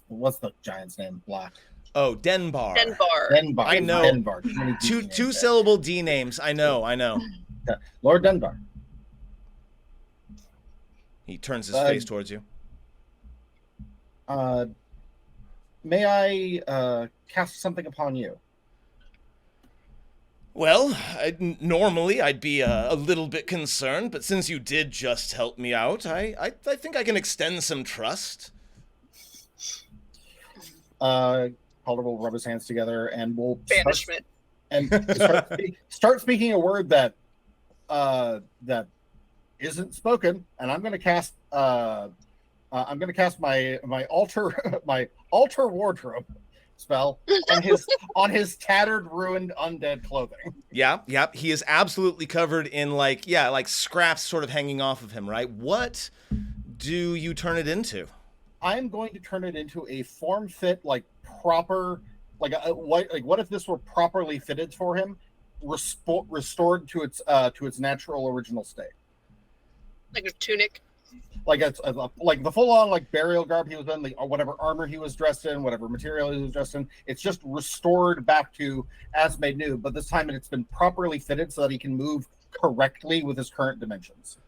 what's the giant's name? Black. Oh, Denbar. Denbar. I know. Denbar. Too many D names Two there. syllable D names. I know. Yeah. Lord Denbar. He turns his face towards you. May I cast something upon you? Well, normally I'd be a little bit concerned, but since you did just help me out, I think I can extend some trust. Calder will rub his hands together and will Banishment. start speaking a word that isn't spoken, and I'm going to cast my altar wardrobe spell on his tattered, ruined, undead clothing. Yeah, he is absolutely covered in like scraps sort of hanging off of him, right? What do you turn it into? I'm going to turn it into a form fit, like proper, what if this were properly fitted for him, restored to its natural original state, Like a tunic. like the full on like burial garb he was in, or whatever armor he was dressed in, whatever material he was dressed in. It's just restored back to as made new, but this time it's been properly fitted so that he can move correctly with his current dimensions.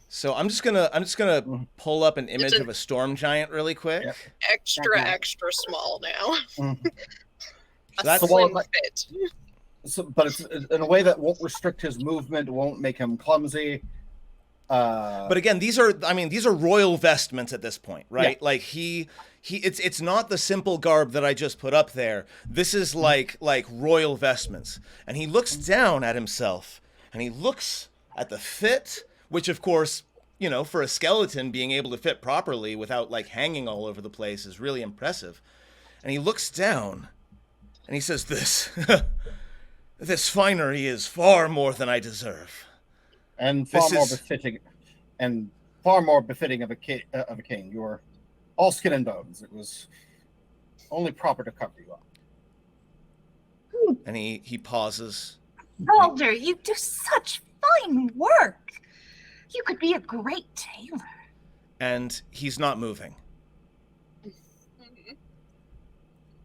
So I'm just gonna pull up an image of a storm giant really quick. Yep. Extra small now. Mm-hmm. So that's Slim fit. So, but it's in a way that won't restrict his movement, won't make him clumsy. But again, these are royal vestments at this point, right? Yeah. Like it's not the simple garb that I just put up there. This is like royal vestments. And he looks down at himself and he looks at the fit, which of course, for a skeleton being able to fit properly without like hanging all over the place is really impressive. And he looks down and he says, this finery is far more than I deserve. And far more befitting of a king. You're all skin and bones. It was only proper to cover you up. And he pauses. Mulder, you do such fine work. You could be a great tailor. And he's not moving.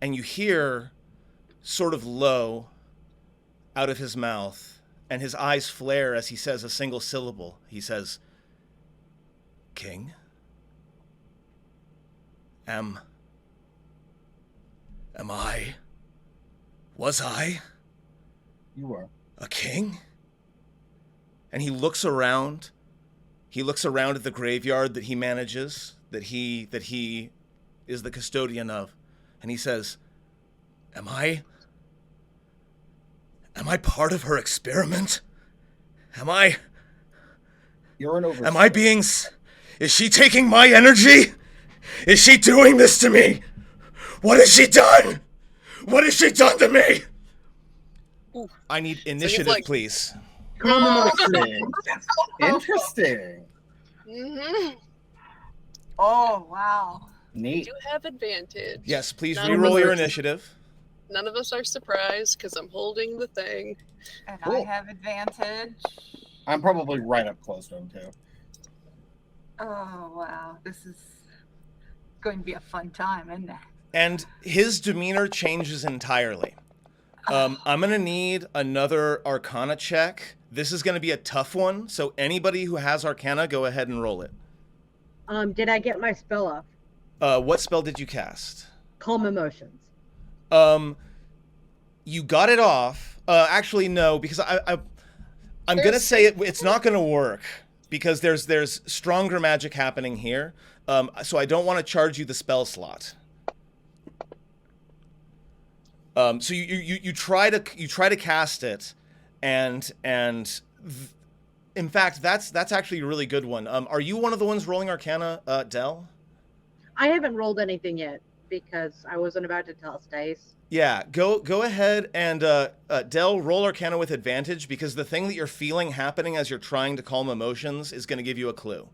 And you hear, sort of low, out of his mouth, and his eyes flare as he says a single syllable. He says, King? Am I? Was I? You were. A king? And he looks around. He looks around at the graveyard that he manages, that he is the custodian of. And he says, Am I part of her experiment? You're an overseer. Am I being... Is she taking my energy? Is she doing this to me? What has she done? What has she done to me? Ooh. I need initiative, like- please. Interesting. Interesting. Mm-hmm. Oh, wow. Neat. Do have advantage. Yes, please None re-roll of your us- initiative. None of us are surprised because I'm holding the thing. And I Cool. have advantage. I'm probably right up close to him, too. Oh, wow. This is going to be a fun time, isn't it? And his demeanor changes entirely. I'm going to need another Arcana check. This is going to be a tough one, so anybody who has Arcana, go ahead and roll it. Did I get my spell off? What spell did you cast? Calm emotions. You got it off. Actually, no, because I'm going to say it's not going to work because there's stronger magic happening here. So I don't want to charge you the spell slot. So you try to cast it, and in fact that's actually a really good one. Are you one of the ones rolling Arcana, Del? I haven't rolled anything yet because I wasn't about to tell Stace. Yeah, go ahead and Del, roll Arcana with advantage because the thing that you're feeling happening as you're trying to calm emotions is going to give you a clue.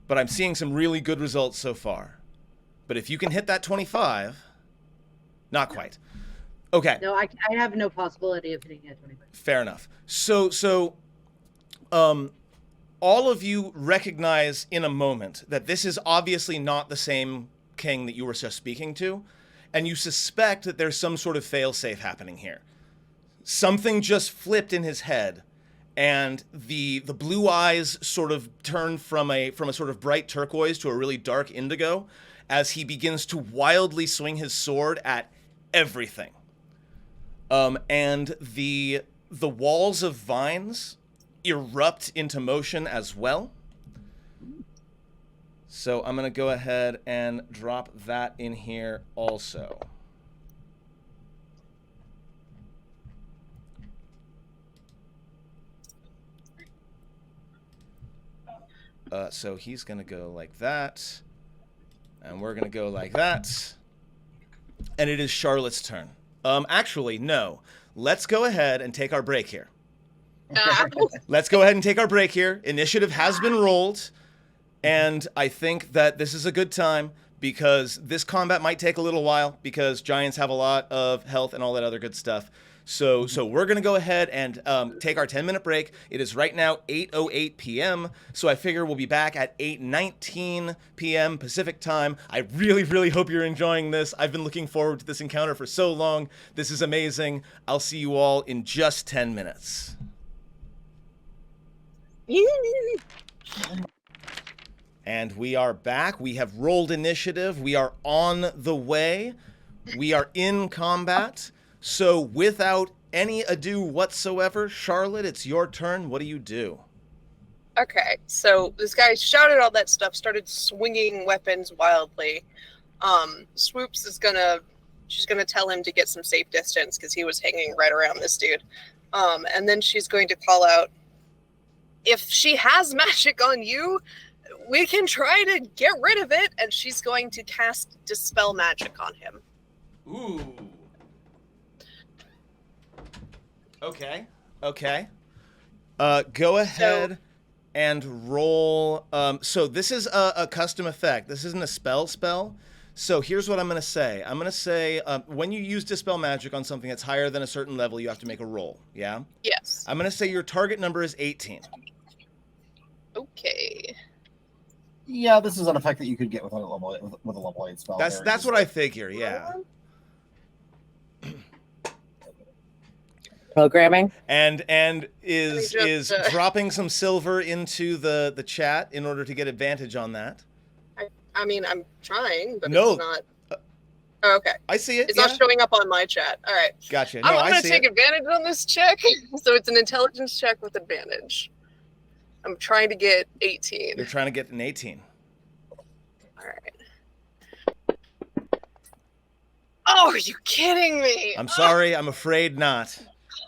But I'm seeing some really good results so far. But if you can hit that 25, not quite. Okay. No, I have no possibility of hitting that 25. Fair enough. So, all of you recognize in a moment that this is obviously not the same king that you were just speaking to, and you suspect that there's some sort of failsafe happening here. Something just flipped in his head, and the blue eyes sort of turn from a sort of bright turquoise to a really dark indigo as he begins to wildly swing his sword at everything. And the walls of vines erupt into motion as well. So I'm going to go ahead and drop that in here also. So he's going to go like that. And we're going to go like that. And it is Charlotte's turn. Actually, no. Let's go ahead and take our break here. Let's go ahead and take our break here. Initiative has been rolled. And I think that this is a good time because this combat might take a little while because giants have a lot of health and all that other good stuff. So we're going to go ahead and take our 10-minute break. It is right now 8:08 p.m., so I figure we'll be back at 8:19 p.m. Pacific time. I really, really hope you're enjoying this. I've been looking forward to this encounter for so long. This is amazing. I'll see you all in just 10 minutes. And we are back. We have rolled initiative. We are on the way. We are in combat. So without any ado whatsoever, Charlotte, it's your turn. What do you do? Okay, so this guy shouted all that stuff, started swinging weapons wildly. Swoops is she's gonna tell him to get some safe distance because he was hanging right around this dude. And then she's going to call out, if she has magic on you, we can try to get rid of it. And she's going to cast Dispel Magic on him. Ooh. Okay. Go ahead and roll. So this is a custom effect. This isn't a spell. So here's what I'm going to say. I'm going to say when you use Dispel Magic on something that's higher than a certain level, you have to make a roll. Yeah? Yes. I'm going to say your target number is 18. Okay. Yeah, this is an effect that you could get with a level 8 spell. That's what I figure, yeah. Programming. And is Let me just, dropping some silver into the chat in order to get advantage on that. I mean, I'm trying, but No. it's not. Oh, okay. I see it. It's yeah. not showing up on my chat. All right. Gotcha. No, I'm I going see to take it. advantage on this check. So it's an intelligence check with advantage. I'm trying to get 18. You're trying to get an 18. All right. Oh, are you kidding me? I'm sorry. I'm afraid not.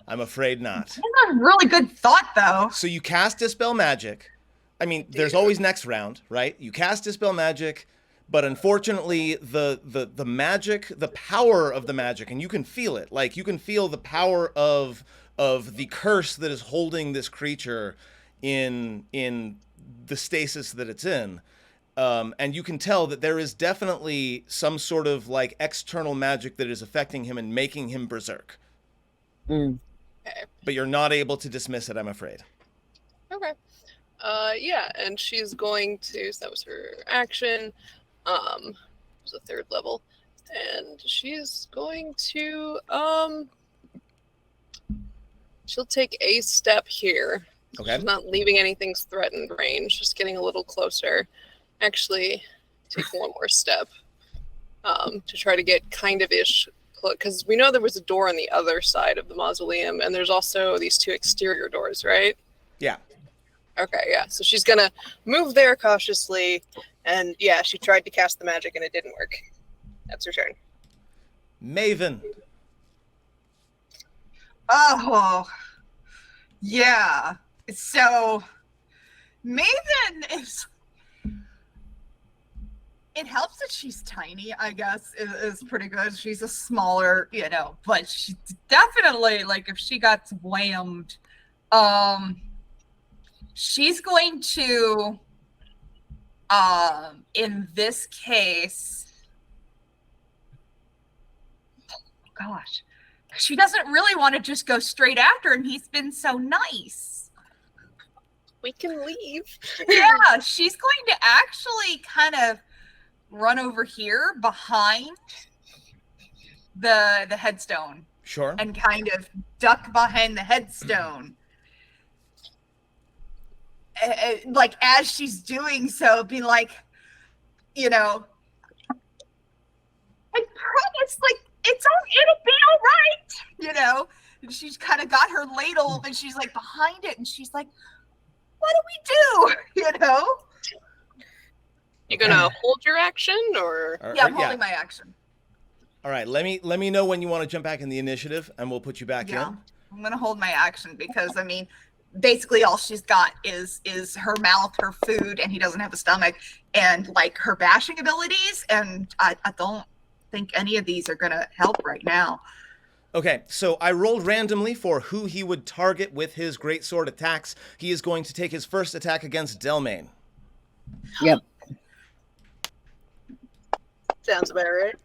That's a really good thought, though. So you cast Dispel Magic. I mean, there's always next round, right? You cast Dispel Magic, but unfortunately, the magic, the power of the magic, and you can feel it. Like, you can feel the power of the curse that is holding this creature in the stasis that it's in. And you can tell that there is definitely some sort of, like, external magic that is affecting him and making him berserk. Mm. Okay. But you're not able to dismiss it, I'm afraid. Okay. Yeah, and she's going to, so that was her action. It was a 3rd level. And she's going to, she'll take a step here. Okay. She's not leaving anything's threatened range, just getting a little closer. Actually, take one more step to try to get kind of ish, because we know there was a door on the other side of the mausoleum, and there's also these 2 exterior doors, right? Yeah. Okay, yeah. So she's gonna move there cautiously, and yeah, she tried to cast the magic and it didn't work. That's her turn. Maven. Oh, yeah. So, Maven is. It helps that she's tiny, I guess, is pretty good. She's a smaller, but she definitely, like, if she got whammed, she's going to, in this case, gosh, she doesn't really want to just go straight after him. He's been so nice. We can leave. Yeah, she's going to actually kind of run over here behind the headstone. Sure. And kind of duck behind the headstone. Like, as she's doing so, be like, I promise, like, it'll be all right, And she's kind of got her ladle, and she's, like, behind it, and she's like, what do we do, You gonna hold your action, or? Yeah, I'm holding my action. All right, let me know when you want to jump back in the initiative, and we'll put you back in. I'm gonna hold my action because, I mean, basically all she's got is her mouth, her food, and he doesn't have a stomach, and, like, her bashing abilities, and I don't think any of these are gonna help right now. Okay, so I rolled randomly for who he would target with his greatsword attacks. He is going to take his first attack against Delmain. Yep. Sounds about right.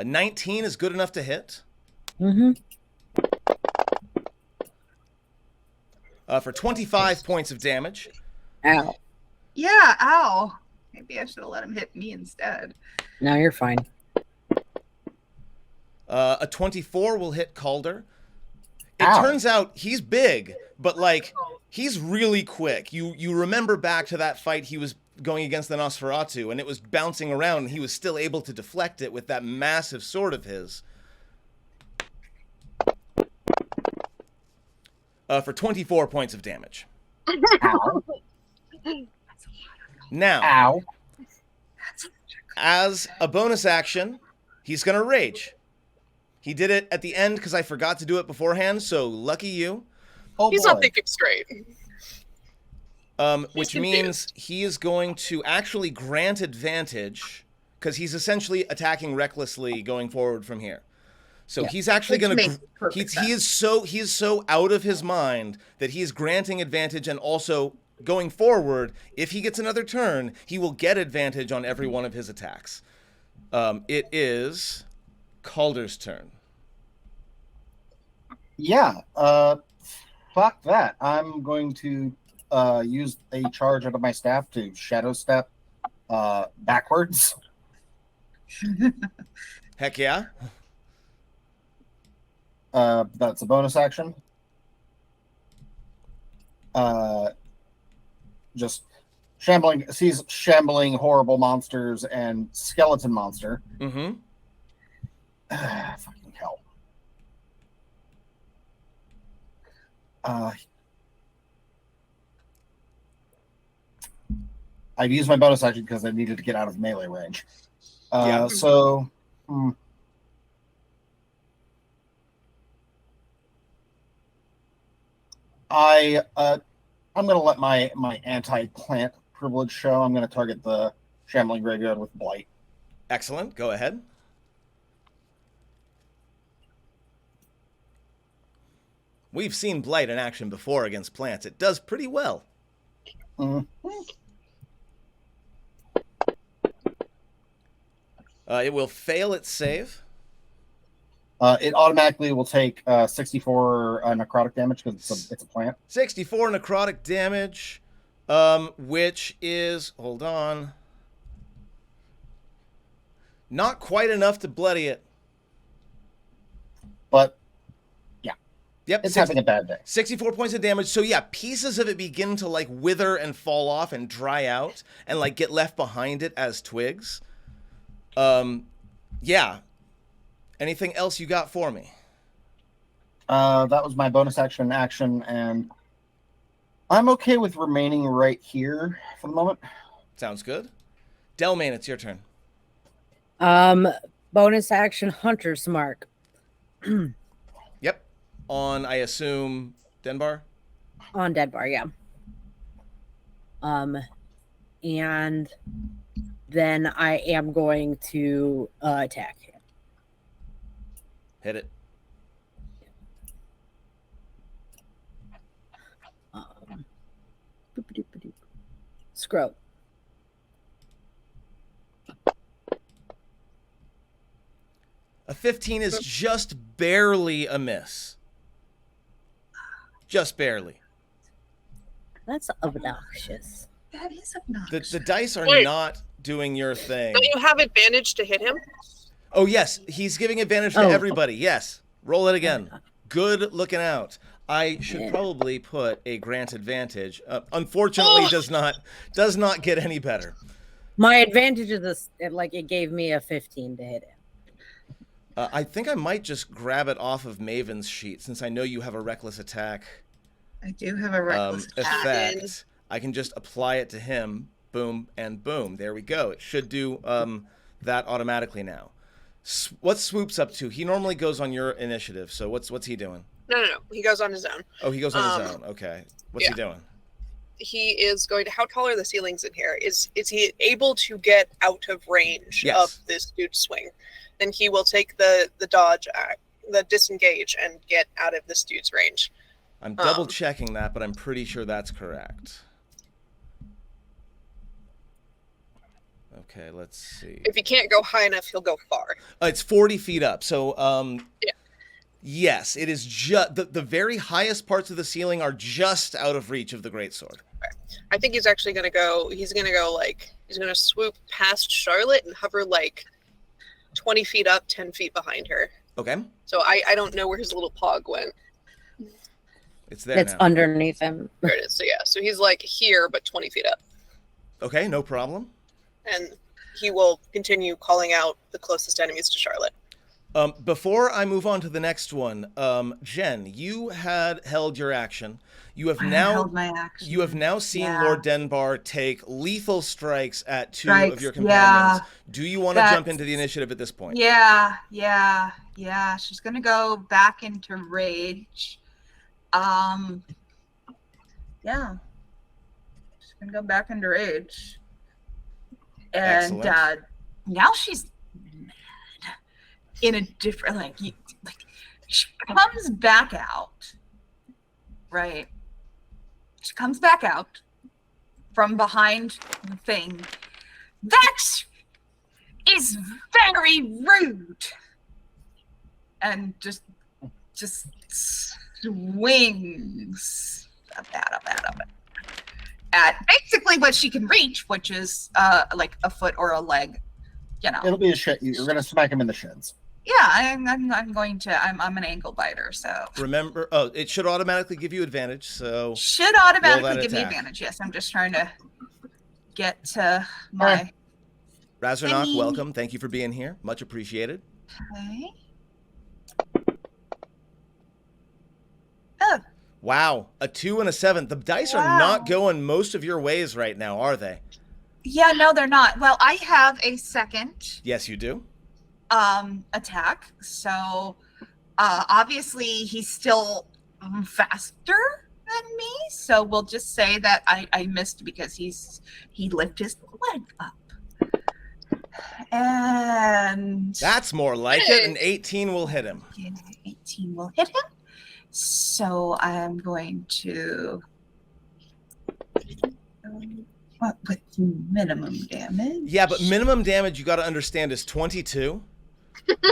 19 is good enough to hit. Mm-hmm. For 25 points of damage. Ow. Yeah, ow. Maybe I should have let him hit me instead. No, you're fine. A 24 will hit Calder. It Ow. turns out he's big, but, like, he's really quick. You remember back to that fight he was going against the Nosferatu, and it was bouncing around, and he was still able to deflect it with that massive sword of his. For 24 points of damage. Ow. Now, Ow. as a bonus action, he's going to rage. He did it at the end because I forgot to do it beforehand, so lucky you. Oh, He's boy. not thinking straight. Which means he is going to actually grant advantage because he's essentially attacking recklessly going forward from here. So Yeah. he's actually Which going makes to perfect he is so out of his mind that he is granting advantage and also going forward, if he gets another turn, he will get advantage on every one of his attacks. It is Calder's turn. Yeah. Fuck that. I'm going to use a charge out of my staff to shadow step backwards. Heck yeah. That's a bonus action. Just sees shambling horrible monsters and skeleton monster. Mm-hmm. Fucking hell. I've used my bonus action because I needed to get out of melee range. Yeah. So I'm going to let my anti-plant privilege show. I'm going to target the shambling graveyard with blight. Excellent. Go ahead. We've seen blight in action before against plants. It does pretty well. It will fail its save. It automatically will take 64 necrotic damage because it's a plant. 64 necrotic damage, which is, hold on, not quite enough to bloody it. But, yeah. Yep. It's having a bad day. 64 points of damage. So, yeah, pieces of it begin to, like, wither and fall off and dry out and, like, get left behind it as twigs. Yeah. Anything else you got for me? That was my bonus action, and I'm okay with remaining right here for the moment. Sounds good. Delmain, it's your turn. Bonus action, Hunter's Mark. Yep. On, I assume, Denbar? On Denbar, yeah. And then I am going to attack him. Hit it. Scrope. A 15 is just barely a miss. Just barely. That's obnoxious. That is obnoxious. The dice are Wait. not doing your thing. Don't you have advantage to hit him? Oh, yes. He's giving advantage to everybody. Yes. Roll it again. Good looking out. I should probably put a grant advantage. Unfortunately, does not get any better. My advantage is this, it gave me a 15 to hit it. I think I might just grab it off of Maven's sheet since I know you have a reckless attack I do have a reckless attack. effect. I can just apply it to him. Boom and boom. There we go. It should do that automatically now. What's Swoop's up to? He normally goes on your initiative. So what's he doing? No. He goes on his own. Oh, he goes on his own. Okay. What's he doing? He is going to. How tall are the ceilings in here? Is he able to get out of range of this dude's swing? Then he will take the dodge act, the disengage, and get out of this dude's range. I'm double checking that, but I'm pretty sure that's correct. Okay, let's see. If he can't go high enough, he'll go far. It's 40 feet up. So, yes, it is just the very highest parts of the ceiling are just out of reach of the greatsword. I think he's actually going to go. He's going to swoop past Charlotte and hover 20 feet up, 10 feet behind her. Okay. So I don't know where his little pog went. It's there It's now. underneath him. There it is. So yeah, so he's here, but 20 feet up. Okay, no problem. And he will continue calling out the closest enemies to Charlotte. Before I move on to the next one, Jen, you had held your action. You have held my action. You have now seen Lord Denbar take lethal strikes at two of your companions. Yeah. Do you want to jump into the initiative at this point? Yeah. She's gonna go back into rage. Yeah. She's gonna go back into rage. And now she's mad in a different she comes back out. Right. She comes back out from behind the thing. That is very rude. And just swings at basically what she can reach, which is like a foot or a leg. You know, It'll be a shit. You're gonna smack him in the shins. yeah, I'm going to. I'm an ankle biter, so Remember, it should automatically give you advantage. So should automatically that give me attack. advantage. Yes, I'm just trying to get to my. Razornock, Any- welcome. Thank you for being here. Much appreciated. Okay. Oh, Wow, a 2 and a 7. The dice are Wow. not going most of your ways right now, are they? yeah, no, they're not. Well, I have a second Yes, you do. attack, so obviously he's still faster than me. So we'll just say that I missed because he lifted his leg up. And That's more like it. An 18 will hit him. 18 will hit him. So I'm going to what with minimum damage. Yeah, but minimum damage you got to understand is 22.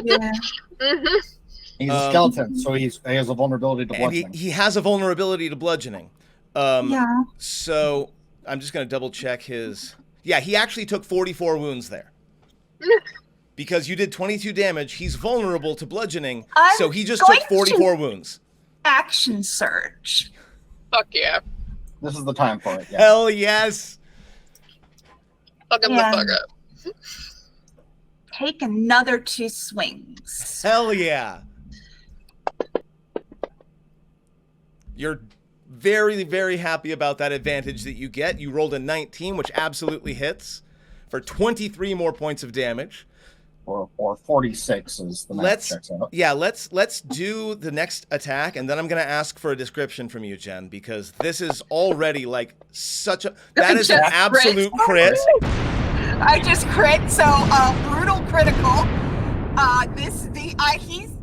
Yeah. Mhm. He's a skeleton, so he has a vulnerability to And bludgeoning. he has a vulnerability to bludgeoning. Yeah. So I'm just going to double check his. Yeah, he actually took 44 wounds there. Because you did 22 damage, he's vulnerable to bludgeoning, I'm so he just going took 44 wounds. Action surge. Fuck yeah. This is the time for it. Yeah. Hell yes. Fuck him Yeah. the fuck up. Take another 2 swings. Hell yeah. You're very, very happy about that advantage that you get. You rolled a 19, which absolutely hits for 23 more points of damage. Or 46 is the math checks out. Yeah, let's do the next attack, and then I'm gonna ask for a description from you, Jen, because this is already like such a that is an Just absolute crit. crit. I just crit, so brutal critical.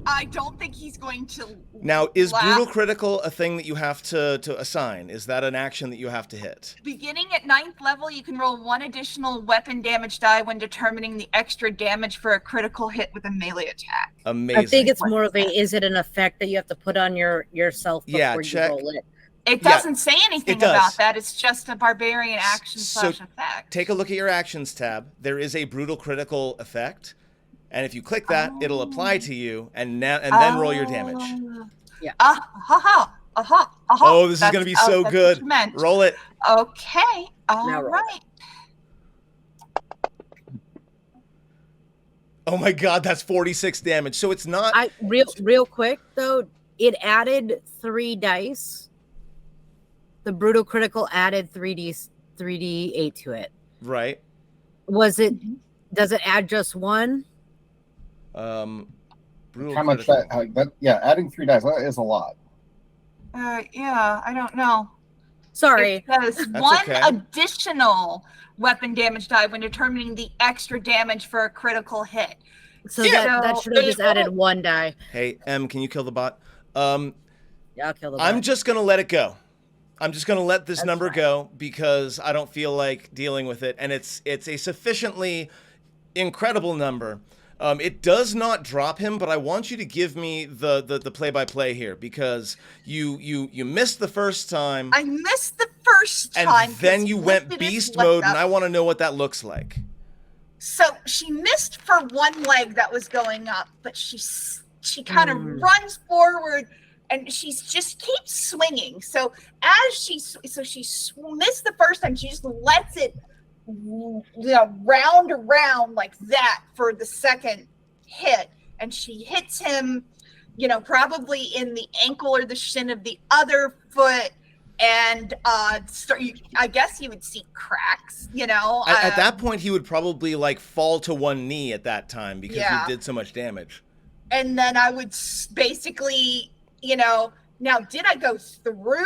I don't think he's going to. Now, is laugh. brutal critical a thing that you have to assign? Is that an action that you have to hit? Beginning at 9th level, you can roll 1 additional weapon damage die when determining the extra damage for a critical hit with a melee attack. Amazing. I think it's more of a, is it an effect that you have to put on yourself before Yeah, you check. roll it? It Yeah, doesn't say anything it does. about that. It's just a barbarian action So / effect. Take a look at your actions tab. There is a brutal critical effect, and if you click that, it'll apply to you, and then roll your damage. Yeah. Oh, this is gonna be so that's good. what you meant. Roll it. Okay. All Now roll. right. Oh my god, that's 46 damage. So it's not. Real quick though, it added 3 dice. The brutal critical added 3d8 to it. Right. Was it? Does it add just 1? Brutal How much critical. yeah, adding 3 dice, that is a lot. Yeah, I don't know. Sorry. It says 1 okay. additional weapon damage die when determining the extra damage for a critical hit. So Yeah. that should have just added 1 die. Hey, Em, can you kill the bot? Yeah, I'll kill the I'm bot. just gonna let it go. I'm just gonna let this That's number fine. go because I don't feel like dealing with it, and it's a sufficiently incredible number. It does not drop him, but I want you to give me the play-by-play here because you missed the first time, I missed the first and time. then 'cause you he went lifted his beast leg mode, and up. I want to know what that looks like. So she missed for 1 leg that was going up, but she kind of runs forward and she just keeps swinging. So as she missed the first time, she just lets it round around like that for the second hit, and she hits him, probably in the ankle or the shin of the other foot. And I guess you would see cracks, At that point, he would probably like fall to one knee at that time because Yeah. you did so much damage. And then I would basically, now did I go through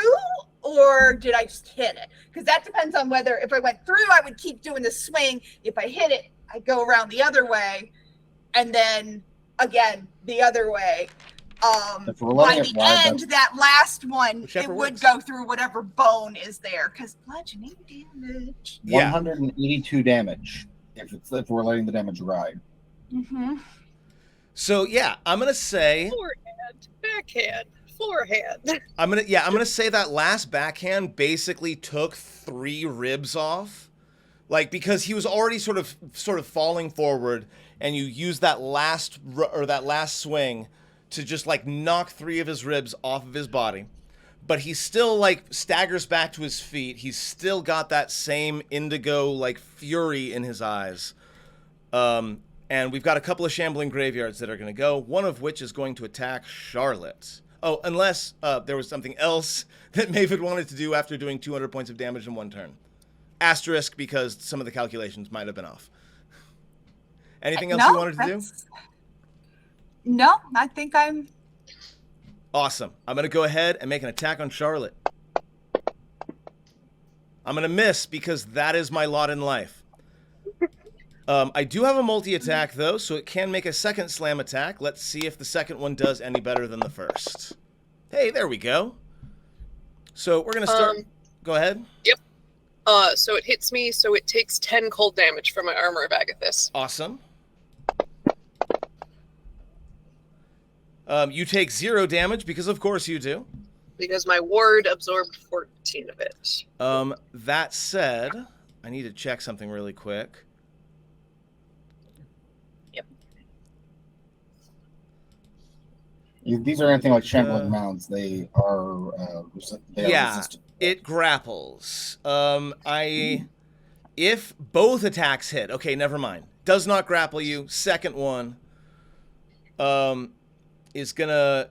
or did I just hit it? Because that depends on whether if I went through, I would keep doing the swing. If I hit it, I go around the other way, and then again the other way. If we're letting by it the ride, end, that last one, Whichever it would works. go through whatever bone is there, because bludgeoning damage. Yeah. 182 damage if we're letting the damage ride. Mm-hmm. So yeah, I'm gonna say Forehand, backhand, forehand. I'm gonna say that last backhand basically took 3 ribs off, like because he was already sort of falling forward, and you use that last swing to just like knock 3 of his ribs off of his body. But he still like staggers back to his feet. He's still got that same indigo like fury in his eyes. And we've got a couple of shambling graveyards that are going to go, one of which is going to attack Charlotte. Oh, unless there was something else that Maven wanted to do after doing 200 points of damage in one turn. Asterisk, because some of the calculations might have been off. Anything else you wanted to do? No, I think I'm... Awesome. I'm going to go ahead and make an attack on Charlotte. I'm going to miss because that is my lot in life. I do have a multi-attack, though, so it can make a second slam attack. Let's see if the second one does any better than the first. Hey, there we go. So we're going to start... Go ahead. Yep. So it hits me, so it takes 10 cold damage from my Armor of Agathis. Awesome. You take 0 damage, because of course you do. Because my ward absorbed 14 of it. That said, I need to check something really quick. These are anything like shambling mounds. They are resistant. It grapples. If both attacks hit, okay, never mind. Does not grapple you. Second one is gonna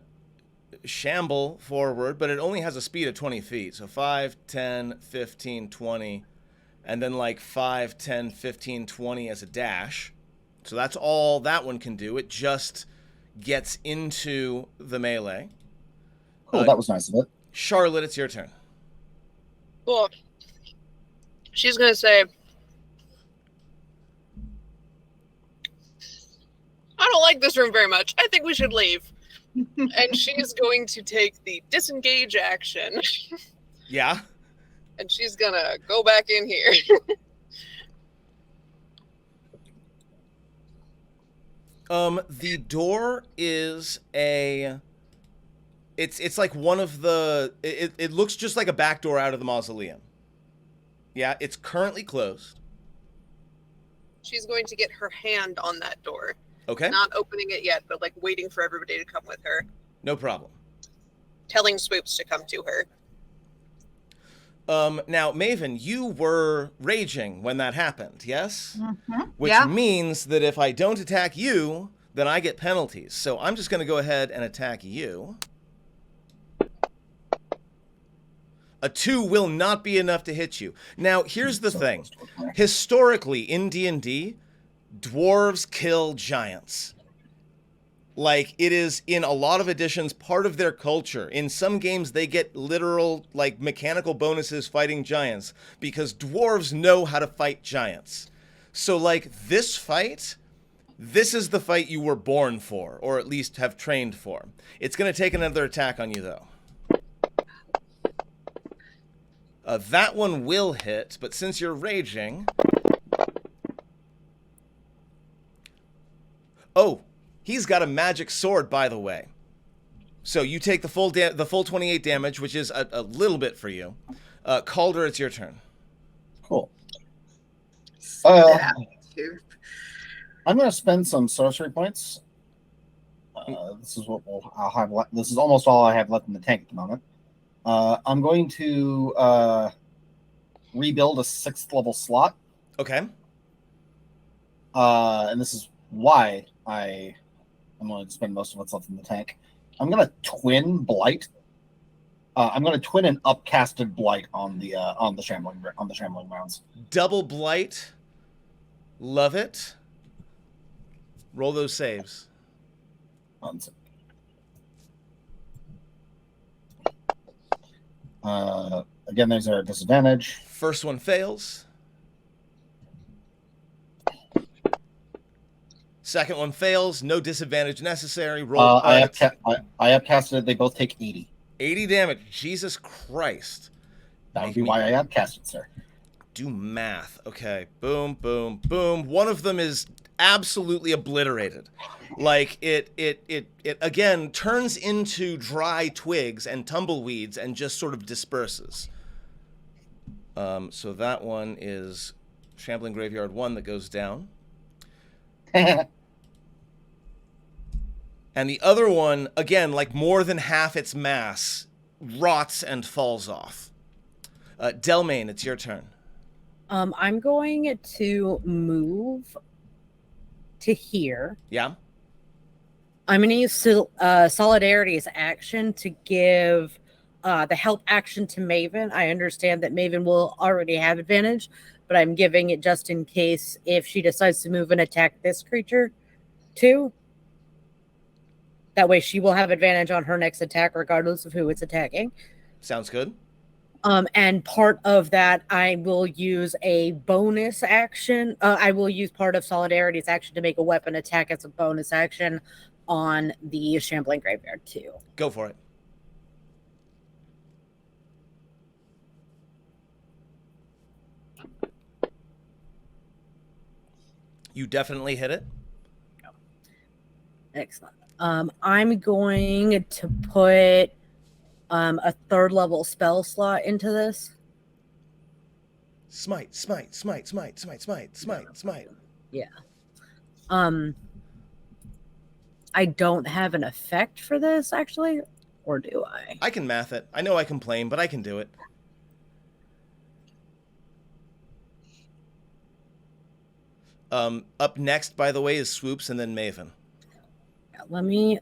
shamble forward, but it only has a speed of 20 feet. So 5, 10, 15, 20, and then like 5, 10, 15, 20 as a dash. So that's all that one can do. It just gets into the melee. Cool, that was nice of it. Charlotte, it's your turn. Cool. She's going to say, I don't like this room very much. I think we should leave. And she's going to take the disengage action. Yeah? And she's going to go back in here. The door is it's like one of the it looks just like a back door out of the mausoleum. Yeah, it's currently closed. She's going to get her hand on that door. Okay. Not opening it yet, but like waiting for everybody to come with her. No problem. Telling Swoops to come to her. Now, Maven, you were raging when that happened, yes? Mm-hmm. Which means that if I don't attack you, then I get penalties. So I'm just going to go ahead and attack you. A 2 will not be enough to hit you. Now, here's the thing. Historically, in D&D, dwarves kill giants. Like, it is, in a lot of editions, part of their culture. In some games, they get literal, like, mechanical bonuses fighting giants, because dwarves know how to fight giants. So, like, this fight, this is the fight you were born for, or at least have trained for. It's going to take another attack on you, though. That one will hit, but since you're raging... Oh! He's got a magic sword, by the way. So you take the full 28 damage, which is a little bit for you. Calder, it's your turn. Cool. I'm going to spend some sorcery points. This is what I'll have. This is almost all I have left in the tank at the moment. I'm going to rebuild a 6th level slot. Okay. And this is why I'm going to spend most of what's left in the tank. I'm going to twin blight. I'm going to twin an upcasted blight on the shambling mounds. Double blight. Love it. Roll those saves. Again, there's a disadvantage. First one fails. second one fails. No disadvantage necessary. Roll. I have casted it. They both take 80. 80 damage. Jesus Christ. That would be why I have casted, sir. Do math. Okay. Boom, boom, boom. One of them is absolutely obliterated. Like it again turns into dry twigs and tumbleweeds and just sort of disperses. So that one is Shambling Graveyard 1 that goes down. And the other one, again, like more than half its mass, rots and falls off. Delmain, it's your turn. I'm going to move to here. Yeah? I'm going to use Solidarity's action to give the help action to Maven. I understand that Maven will already have advantage, but I'm giving it just in case if she decides to move and attack this creature too. That way she will have advantage on her next attack regardless of who it's attacking. Sounds good. And part of that, I will use a bonus action. I will use part of Solidarity's action to make a weapon attack as a bonus action on the Shambling Graveyard too. Go for it. You definitely hit it. Excellent. I'm going to put a 3rd level spell slot into this. Smite, smite, smite, smite, smite, smite, smite, smite. Yeah. I don't have an effect for this, actually. Or do I? I can math it. I know I complain, but I can do it. Up next, by the way, is Swoops and then Maven. Let me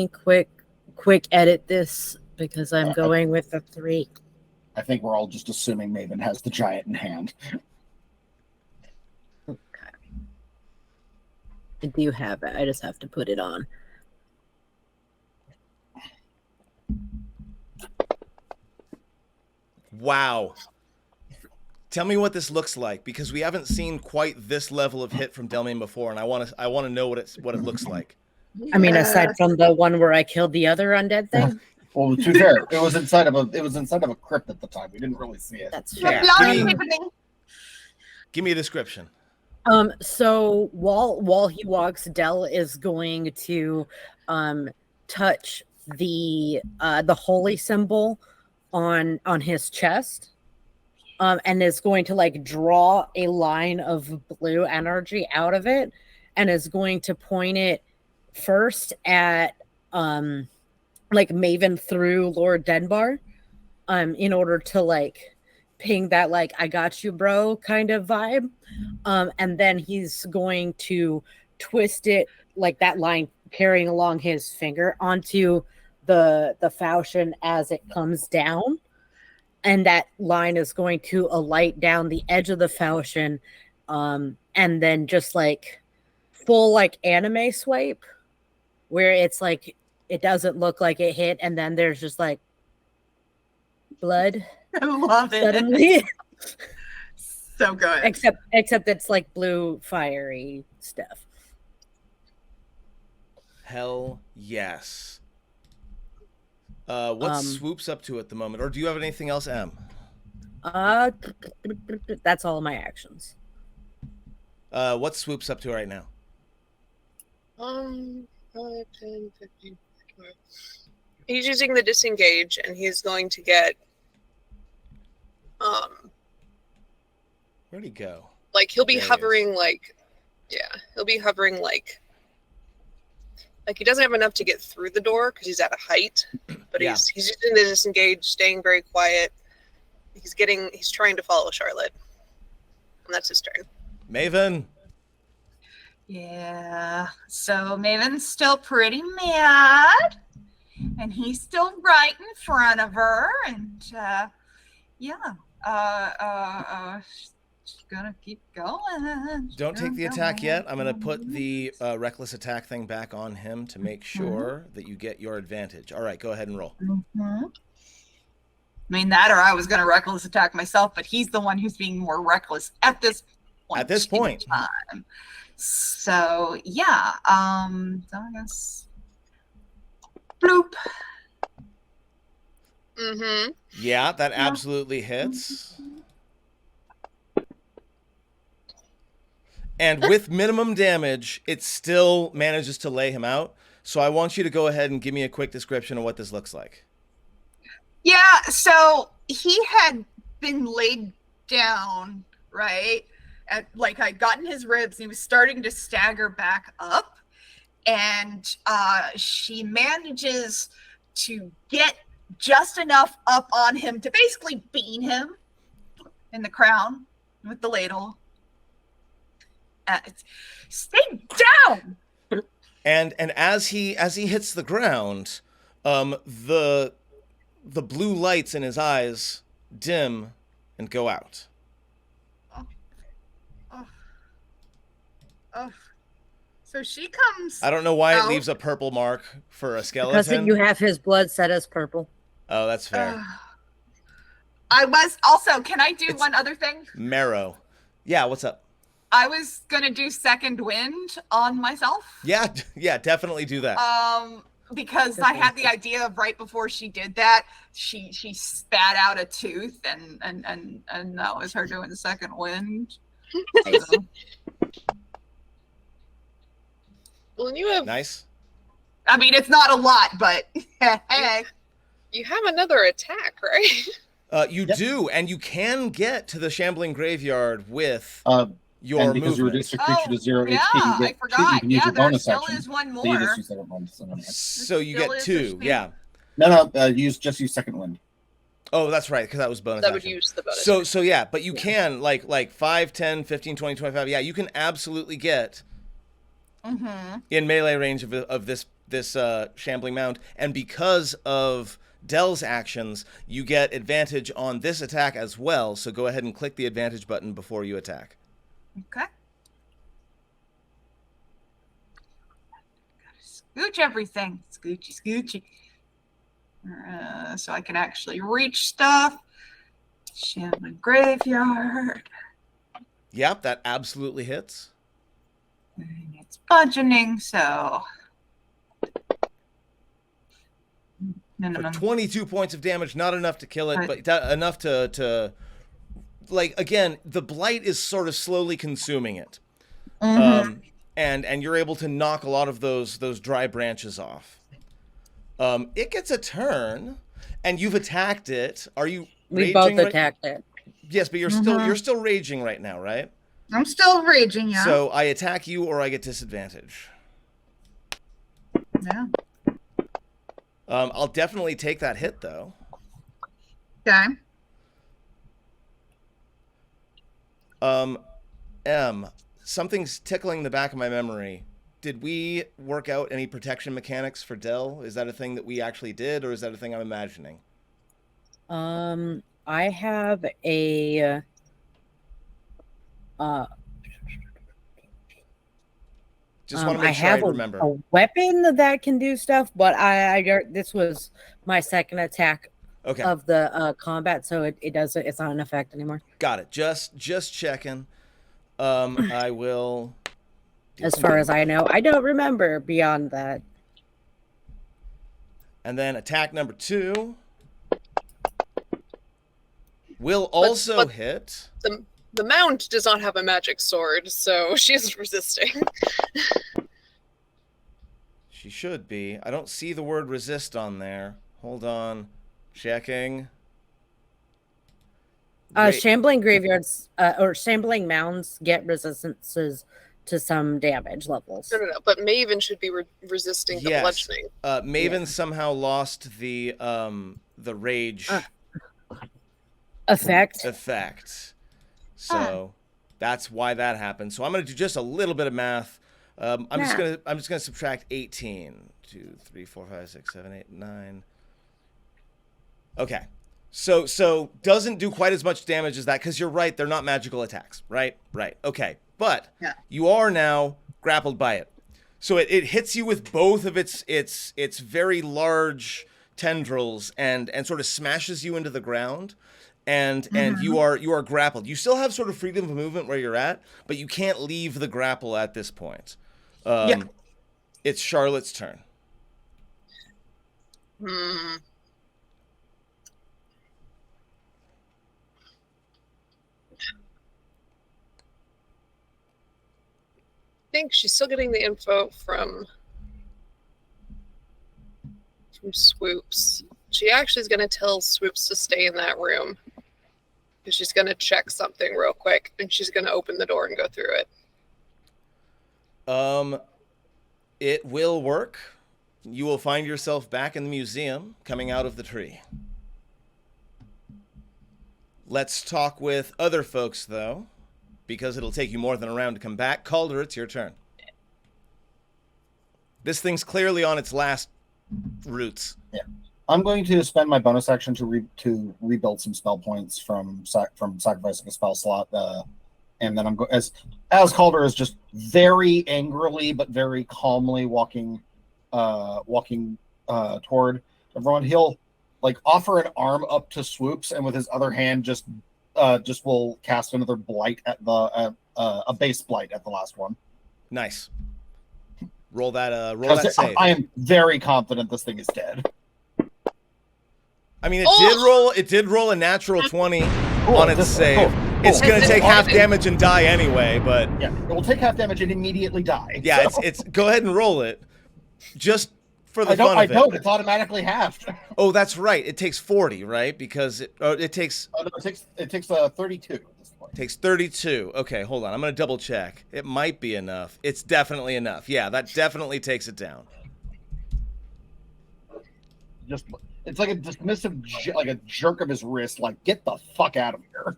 quick edit this because I'm going with the 3. I think we're all just assuming Maven has the giant in hand. Okay. I do have it. I just have to put it on. Wow. Tell me what this looks like, because we haven't seen quite this level of hit from Delmain before, and I want to know what it looks like. I mean, aside from the one where I killed the other undead thing. Well, to be fair, it was inside of a crypt at the time. We didn't really see it. That's Yeah. fair. Give me a description. So while he walks, Del is going to touch the holy symbol on his chest. And is going to like draw a line of blue energy out of it, and is going to point it first at like Maven through Lord Denbar, in order to like ping that like I got you bro kind of vibe. And then he's going to twist it like that line carrying along his finger onto the falchion as it comes down. And that line is going to alight down the edge of the falchion, and then just like full like anime swipe, where it's like it doesn't look like it hit, and then there's just like blood. I love it. Suddenly. So good. Except it's like blue fiery stuff. Hell yes. What's Swoops up to at the moment? Or do you have anything else, Em? That's all of my actions. What's Swoops up to right now? 5, 10, 15. He's using the disengage, and he's going to get Where'd he go? like he'll be There he hovering like, yeah, he'll be hovering like he doesn't have enough to get through the door because he's at a height, but Yeah. he's using the disengage, staying very quiet. He's trying to follow Charlotte, and that's his turn. Maven. Yeah. So Maven's still pretty mad, and he's still right in front of her, and she's gonna keep going. Don't take the attack yet. I'm going to put the reckless attack thing back on him to make sure that you get your advantage. All right, go ahead and roll. I mean, that or I was going to reckless attack myself, but he's the one who's being more reckless at this point. At this point. in time. So yeah, so I guess bloop. Mm-hmm. Yeah, that absolutely hits. And with minimum damage, it still manages to lay him out. So I want you to go ahead and give me a quick description of what this looks like. Yeah, so he had been laid down, right? Like I'd gotten his ribs, and he was starting to stagger back up, and she manages to get just enough up on him to basically bean him in the crown with the ladle. Stay down. And as he hits the ground, the blue lights in his eyes dim and go out. Oh. So she comes. I don't know why it out. leaves a purple mark for a Because skeleton. you have his blood set as purple. Oh, that's fair. I was also. Can I do one other thing? Marrow. Yeah, what's up? I was gonna do second wind on myself. Yeah, definitely do that. Because I had the idea of right before she did that, she spat out a tooth, and that was her doing the second wind. So. Well, you have Nice. I mean, it's not a lot, but hey. You have another attack, right? You do, and you can get to the shambling graveyard with your and because movement. you reduce a creature to 0 yeah, HP, you I get forgot. you can use your there bonus still action. is one more. So you just use that bonus on it. So you Still get is two, a yeah. No, use second wind. Oh, that's right, because that was bonus That action. would use the bonus. So yeah, but you can, like 5, 10, 15, 20, 25, yeah, you can absolutely get in melee range of this shambling mound, and because of Dell's actions, you get advantage on this attack as well, so go ahead and click the advantage button before you attack. Okay. Gotta scooch everything. Scoochy. So I can actually reach stuff. Shambling graveyard. Yep, that absolutely hits. And it's budgeting, so For 22 points of damage, not enough to kill it, but enough to like, again, the blight is sort of slowly consuming it. And you're able to knock a lot of those dry branches off. It gets a turn, and you've attacked it. Are you We raging both attacked it. Yes, but you're still raging right now, right? I'm still raging, yeah. So I attack you, or I get disadvantage. Yeah. I'll definitely take that hit, though. Okay. Something's tickling the back of my memory. Did we work out any protection mechanics for Dell? Is that a thing that we actually did, or is that a thing I'm imagining? I have a Just want to make I sure I have remember. a weapon that can do stuff, but this was my second attack Okay. of the combat, so it's not an effect anymore. Got it. Just checking. I will. As far as I know, I don't remember beyond that. And then attack number 2 will also hit. The mound does not have a magic sword, so she's resisting. She should be. I don't see the word resist on there. Hold on. Checking. Shambling graveyards or shambling mounds get resistances to some damage levels. No. But Maven should be resisting the bludgeoning. Maven somehow lost the rage effect. So that's why that happened. So I'm going to do just a little bit of math. I'm just going to subtract 18. 2, 3, 4, 5, 6, 7, 8, 9. Okay. So doesn't do quite as much damage as that, because you're right, they're not magical attacks, right? Right. Okay. But you are now grappled by it. So it hits you with both of its very large tendrils and sort of smashes you into the ground. and you are grappled. You still have sort of freedom of movement where you're at, but you can't leave the grapple at this point. Yeah. It's Charlotte's turn. Hmm. I think she's still getting the info from Swoops. She actually is going to tell Swoops to stay in that room. Because she's going to check something real quick, and she's going to open the door and go through it. It will work. You will find yourself back in the museum, coming out of the tree. Let's talk with other folks, though, because it'll take you more than a round to come back. Calder, it's your turn. This thing's clearly on its last roots. Yeah. I'm going to spend my bonus action to rebuild some spell points from sacrificing a spell slot, and then I'm as Calder is just very angrily but very calmly walking toward everyone. He'll like offer an arm up to Swoops, and with his other hand just will cast another blight at a base blight at the last one. Nice. Roll that save. I am very confident this thing is dead. I mean, it did roll a natural 20 on its save. Cool. It's going to take half damage and die anyway, but... Yeah, it will take half damage and immediately die. Yeah, so. it's go ahead and roll it. Just for the fun of it. I don't. It's automatically halved. Oh, that's right. It takes 40, right? Because it takes... Oh, no, it takes 32 at this point. It takes 32. Okay, hold on. I'm going to double check. It might be enough. It's definitely enough. Yeah, that definitely takes it down. It's like a dismissive, like a jerk of his wrist, like, get the fuck out of here.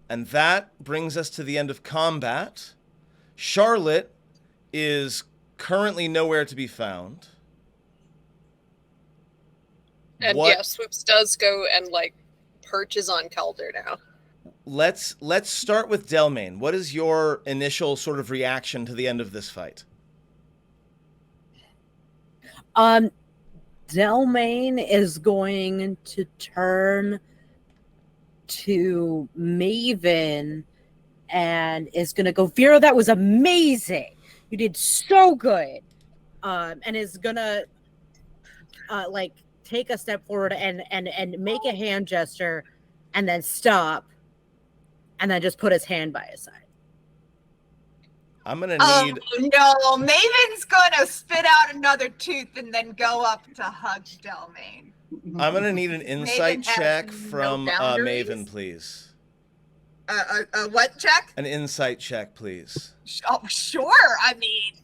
And that brings us to the end of combat. Charlotte is currently nowhere to be found. And yeah, Swoops does go and, like, perches on Calder now. Let's start with Delmain. What is your initial sort of reaction to the end of this fight? Delmain is going to turn to Maven and is going to go, Vera, that was amazing. You did so good. And is going to like take a step forward and make a hand gesture and then stop and then just put his hand by his side. I'm going to need... Oh, no. Maven's going to spit out another tooth and then go up to hug Delmain. I'm going to need an insight check from Maven, please. A what check? An insight check, please. Oh, sure. I mean,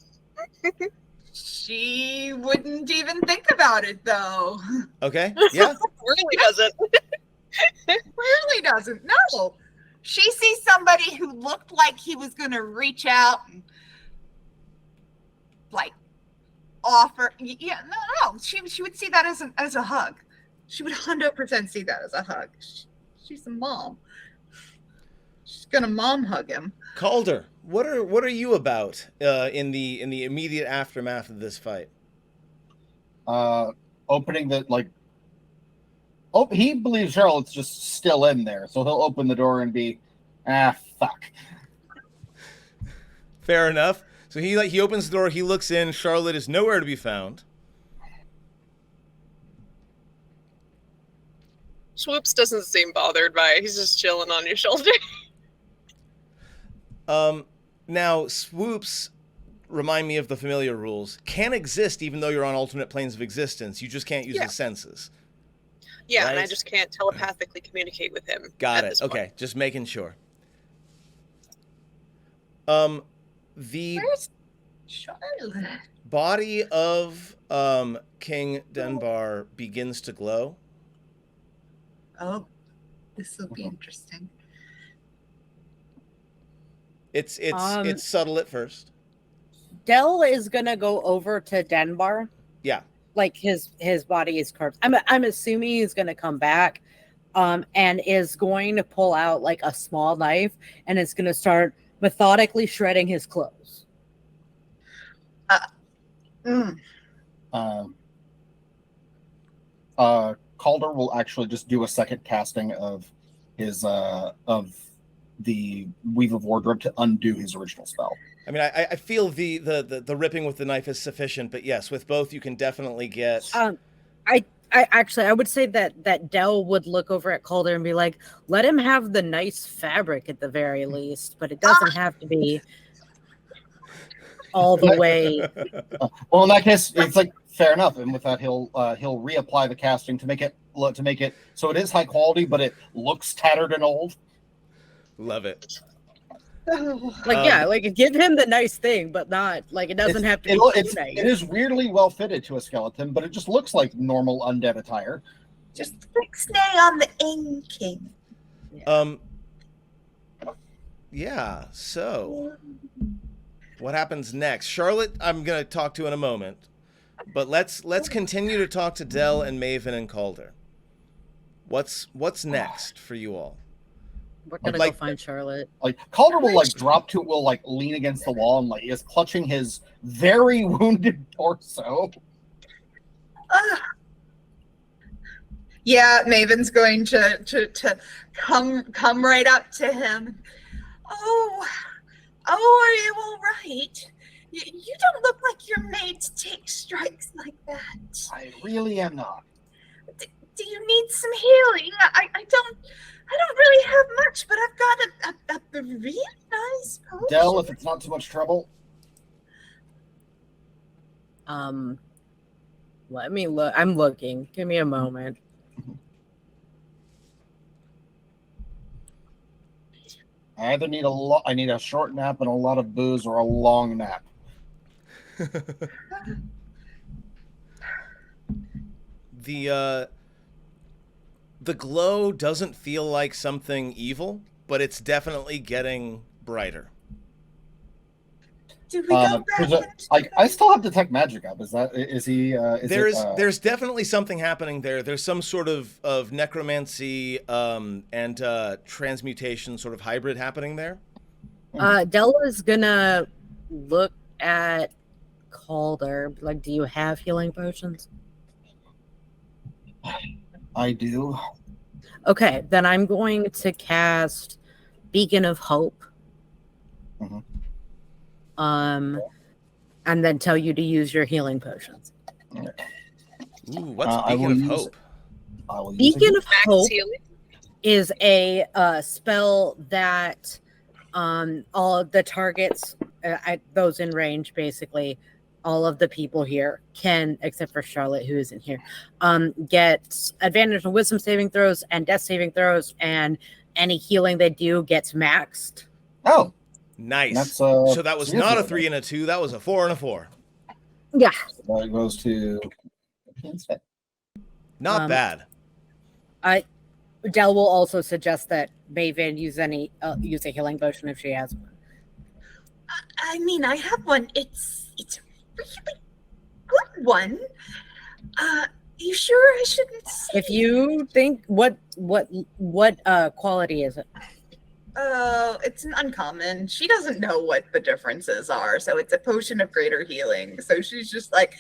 she wouldn't even think about it, though. Okay, yeah. Really doesn't. Really doesn't. No. She sees somebody who looked like he was going to reach out and, like, offer. Yeah, no. She would see that as a hug. She would 100% see that as a hug. She's a mom. She's going to mom hug him. Calder, what are you about in the immediate aftermath of this fight? Opening the, like... Oh, he believes Charlotte's just still in there, so he'll open the door and be, fuck. Fair enough. So he opens the door, he looks in, Charlotte is nowhere to be found. Swoops doesn't seem bothered by it. He's just chilling on your shoulder. Now, Swoops, remind me of the familiar rules, can exist even though you're on alternate planes of existence. You just can't use his senses. Yeah, right? And I just can't telepathically communicate with him. Got it. Okay, just making sure. The Where's Charlotte? body of King Denbar begins to glow. Oh, this will be interesting. It's subtle at first. Del is gonna go over to Denbar. Yeah. Like his body is carved. I'm assuming he's gonna come back, and is going to pull out like a small knife and is gonna start methodically shredding his clothes. Calder will actually just do a second casting of his of the Weave of Wardrobe to undo his original spell. I mean, I feel the ripping with the knife is sufficient, but yes, with both you can definitely get. I actually I would say that Dell would look over at Calder and be like, let him have the nice fabric at the very least, but it doesn't have to be all the way. Well, in that case, it's like fair enough, and with that, he'll reapply the casting to make it so it is high quality, but it looks tattered and old. Love it. Like yeah, like give him the nice thing, but not like it doesn't have to be nice. It is weirdly well fitted to a skeleton, but it just looks like normal undead attire. Just like stay on the inking. Yeah. So, what happens next? Charlotte, I'm gonna talk to in a moment, but let's continue to talk to Dell and Maven and Calder. What's next for you all? We're gonna go find Charlotte. Like Calder will will lean against the wall and like is clutching his very wounded torso. Yeah, Maven's going to come right up to him. Oh, are you all right? You don't look like you're made to take strikes like that. I really am not. Do you need some healing? I don't really have much, but I've got a really nice potion. Dell, if it's not too much trouble. Let me look. I'm looking. Give me a moment. I either need I need a short nap and a lot of booze, or a long nap. The glow doesn't feel like something evil, but it's definitely getting brighter. Do we go back? I still have detect magic up. There's definitely something happening there. There's some sort of necromancy and transmutation sort of hybrid happening there. Della's gonna look at Calder. Like, do you have healing potions? I do. Okay, then I'm going to cast Beacon of Hope. Mm-hmm. And then tell you to use your healing potions. Ooh, what's Beacon of Hope? Beacon of Hope is a spell that all of the targets, those in range, basically, all of the people here can, except for Charlotte, who isn't here, get advantage on wisdom saving throws and death saving throws, and any healing they do gets maxed. Oh, nice. So that was not a 3 and a 2. That was a 4 and a 4. Yeah. So that goes to not bad. Dell will also suggest that Maven use a healing potion if she has one. I mean, I have one. It's a really good one. You sure I shouldn't say? If you think what quality is it? It's an uncommon. She doesn't know what the differences are, so it's a potion of greater healing. So she's just like,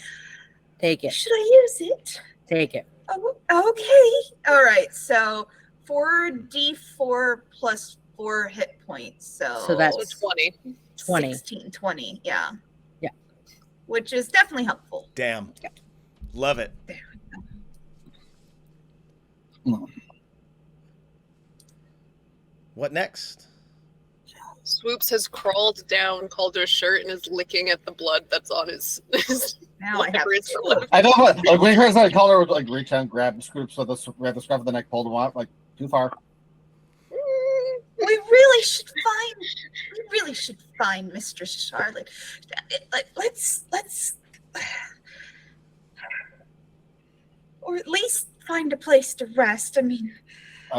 take it. Should I use it? Take it. Oh, okay. All right. So 4d4 plus 4 hit points. So that's 20. 16, 20. Yeah. Yeah. Which is definitely helpful. Damn. Yeah. Love it. There we go. What next? Swoops has crawled down Calder's shirt and is licking at the blood that's on his now I have I know what, like when he hears that, Calder would like reach out and grab Swoops with the scruff of the neck, pulled him out, like too far. We really should find Mistress Charlotte. Let's or at least find a place to rest. I mean,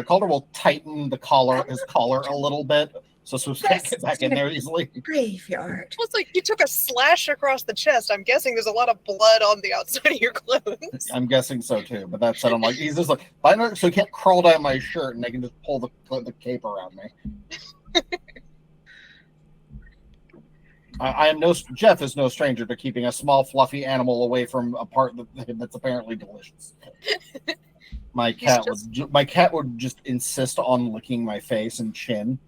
Calder will tighten his collar a little bit, so Swoops can't get back in there easily. Graveyard. Well, it's like you took a slash across the chest. I'm guessing there's a lot of blood on the outside of your clothes. I'm guessing so too, but that said, I'm like, he's just like, so he can't crawl down my shirt and they can just pull the cape around me. Jeff is no stranger to keeping a small, fluffy animal away from a part that's apparently delicious. My cat would just insist on licking my face and chin.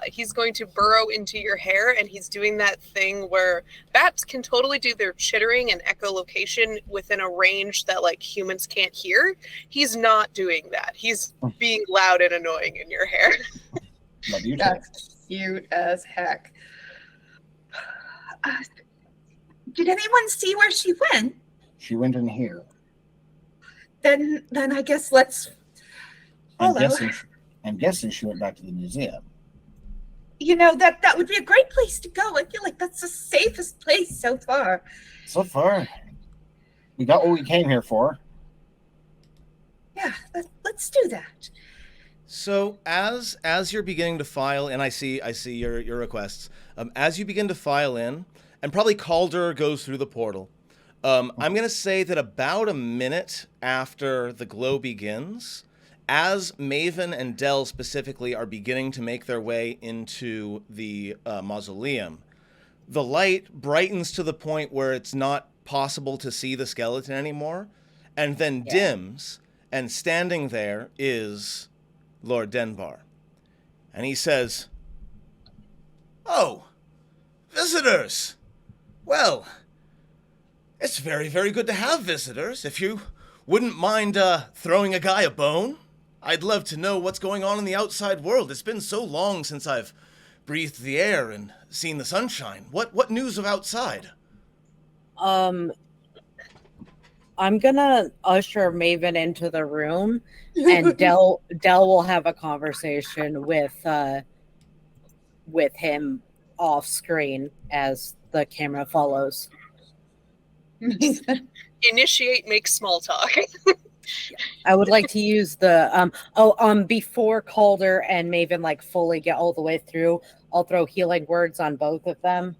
He's going to burrow into your hair, and he's doing that thing where bats can totally do their chittering and echolocation within a range that like humans can't hear. He's not doing that. He's being loud and annoying in your hair. Love you too. That's cute as heck. Did anyone see where she went? She went in here. Then I guess let's follow. I'm guessing she went back to the museum. You know, that would be a great place to go. I feel like that's the safest place so far. So far, we got what we came here for. Yeah, let's do that. So as you're beginning to file in, I see your requests. As you begin to file in, and probably Calder goes through the portal. I'm going to say that about a minute after the glow begins, as Maven and Dell specifically are beginning to make their way into the mausoleum, the light brightens to the point where it's not possible to see the skeleton anymore, and then dims, and standing there is Lord Denbar. And he says, "Oh, visitors! Well, it's very, very good to have visitors. If you wouldn't mind throwing a guy a bone, I'd love to know what's going on in the outside world. It's been so long since I've breathed the air and seen the sunshine. What news of outside?" I'm gonna usher Maven into the room, and Dell will have a conversation with him off screen as the camera follows. Initiate, make small talk. I would like to use the before Calder and Maven like fully get all the way through, I'll throw healing words on both of them.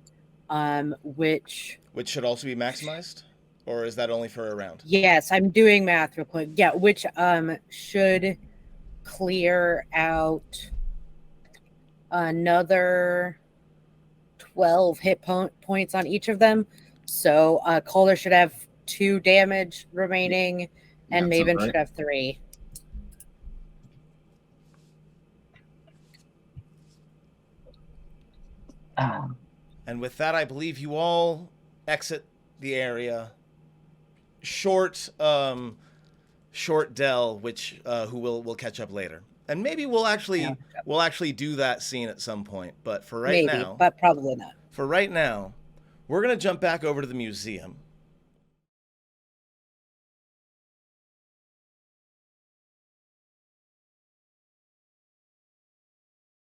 Which should also be maximized? Or is that only for a round? Yes, I'm doing math real quick. Yeah, which should clear out another 12 hit points on each of them. So Calder should have 2 damage remaining, and Maven should have 3. And with that, I believe you all exit the area. Short Dell, which who we'll catch up later, and maybe we'll actually do that scene at some point. But for right now, but probably not. For right now, we're gonna jump back over to the museum.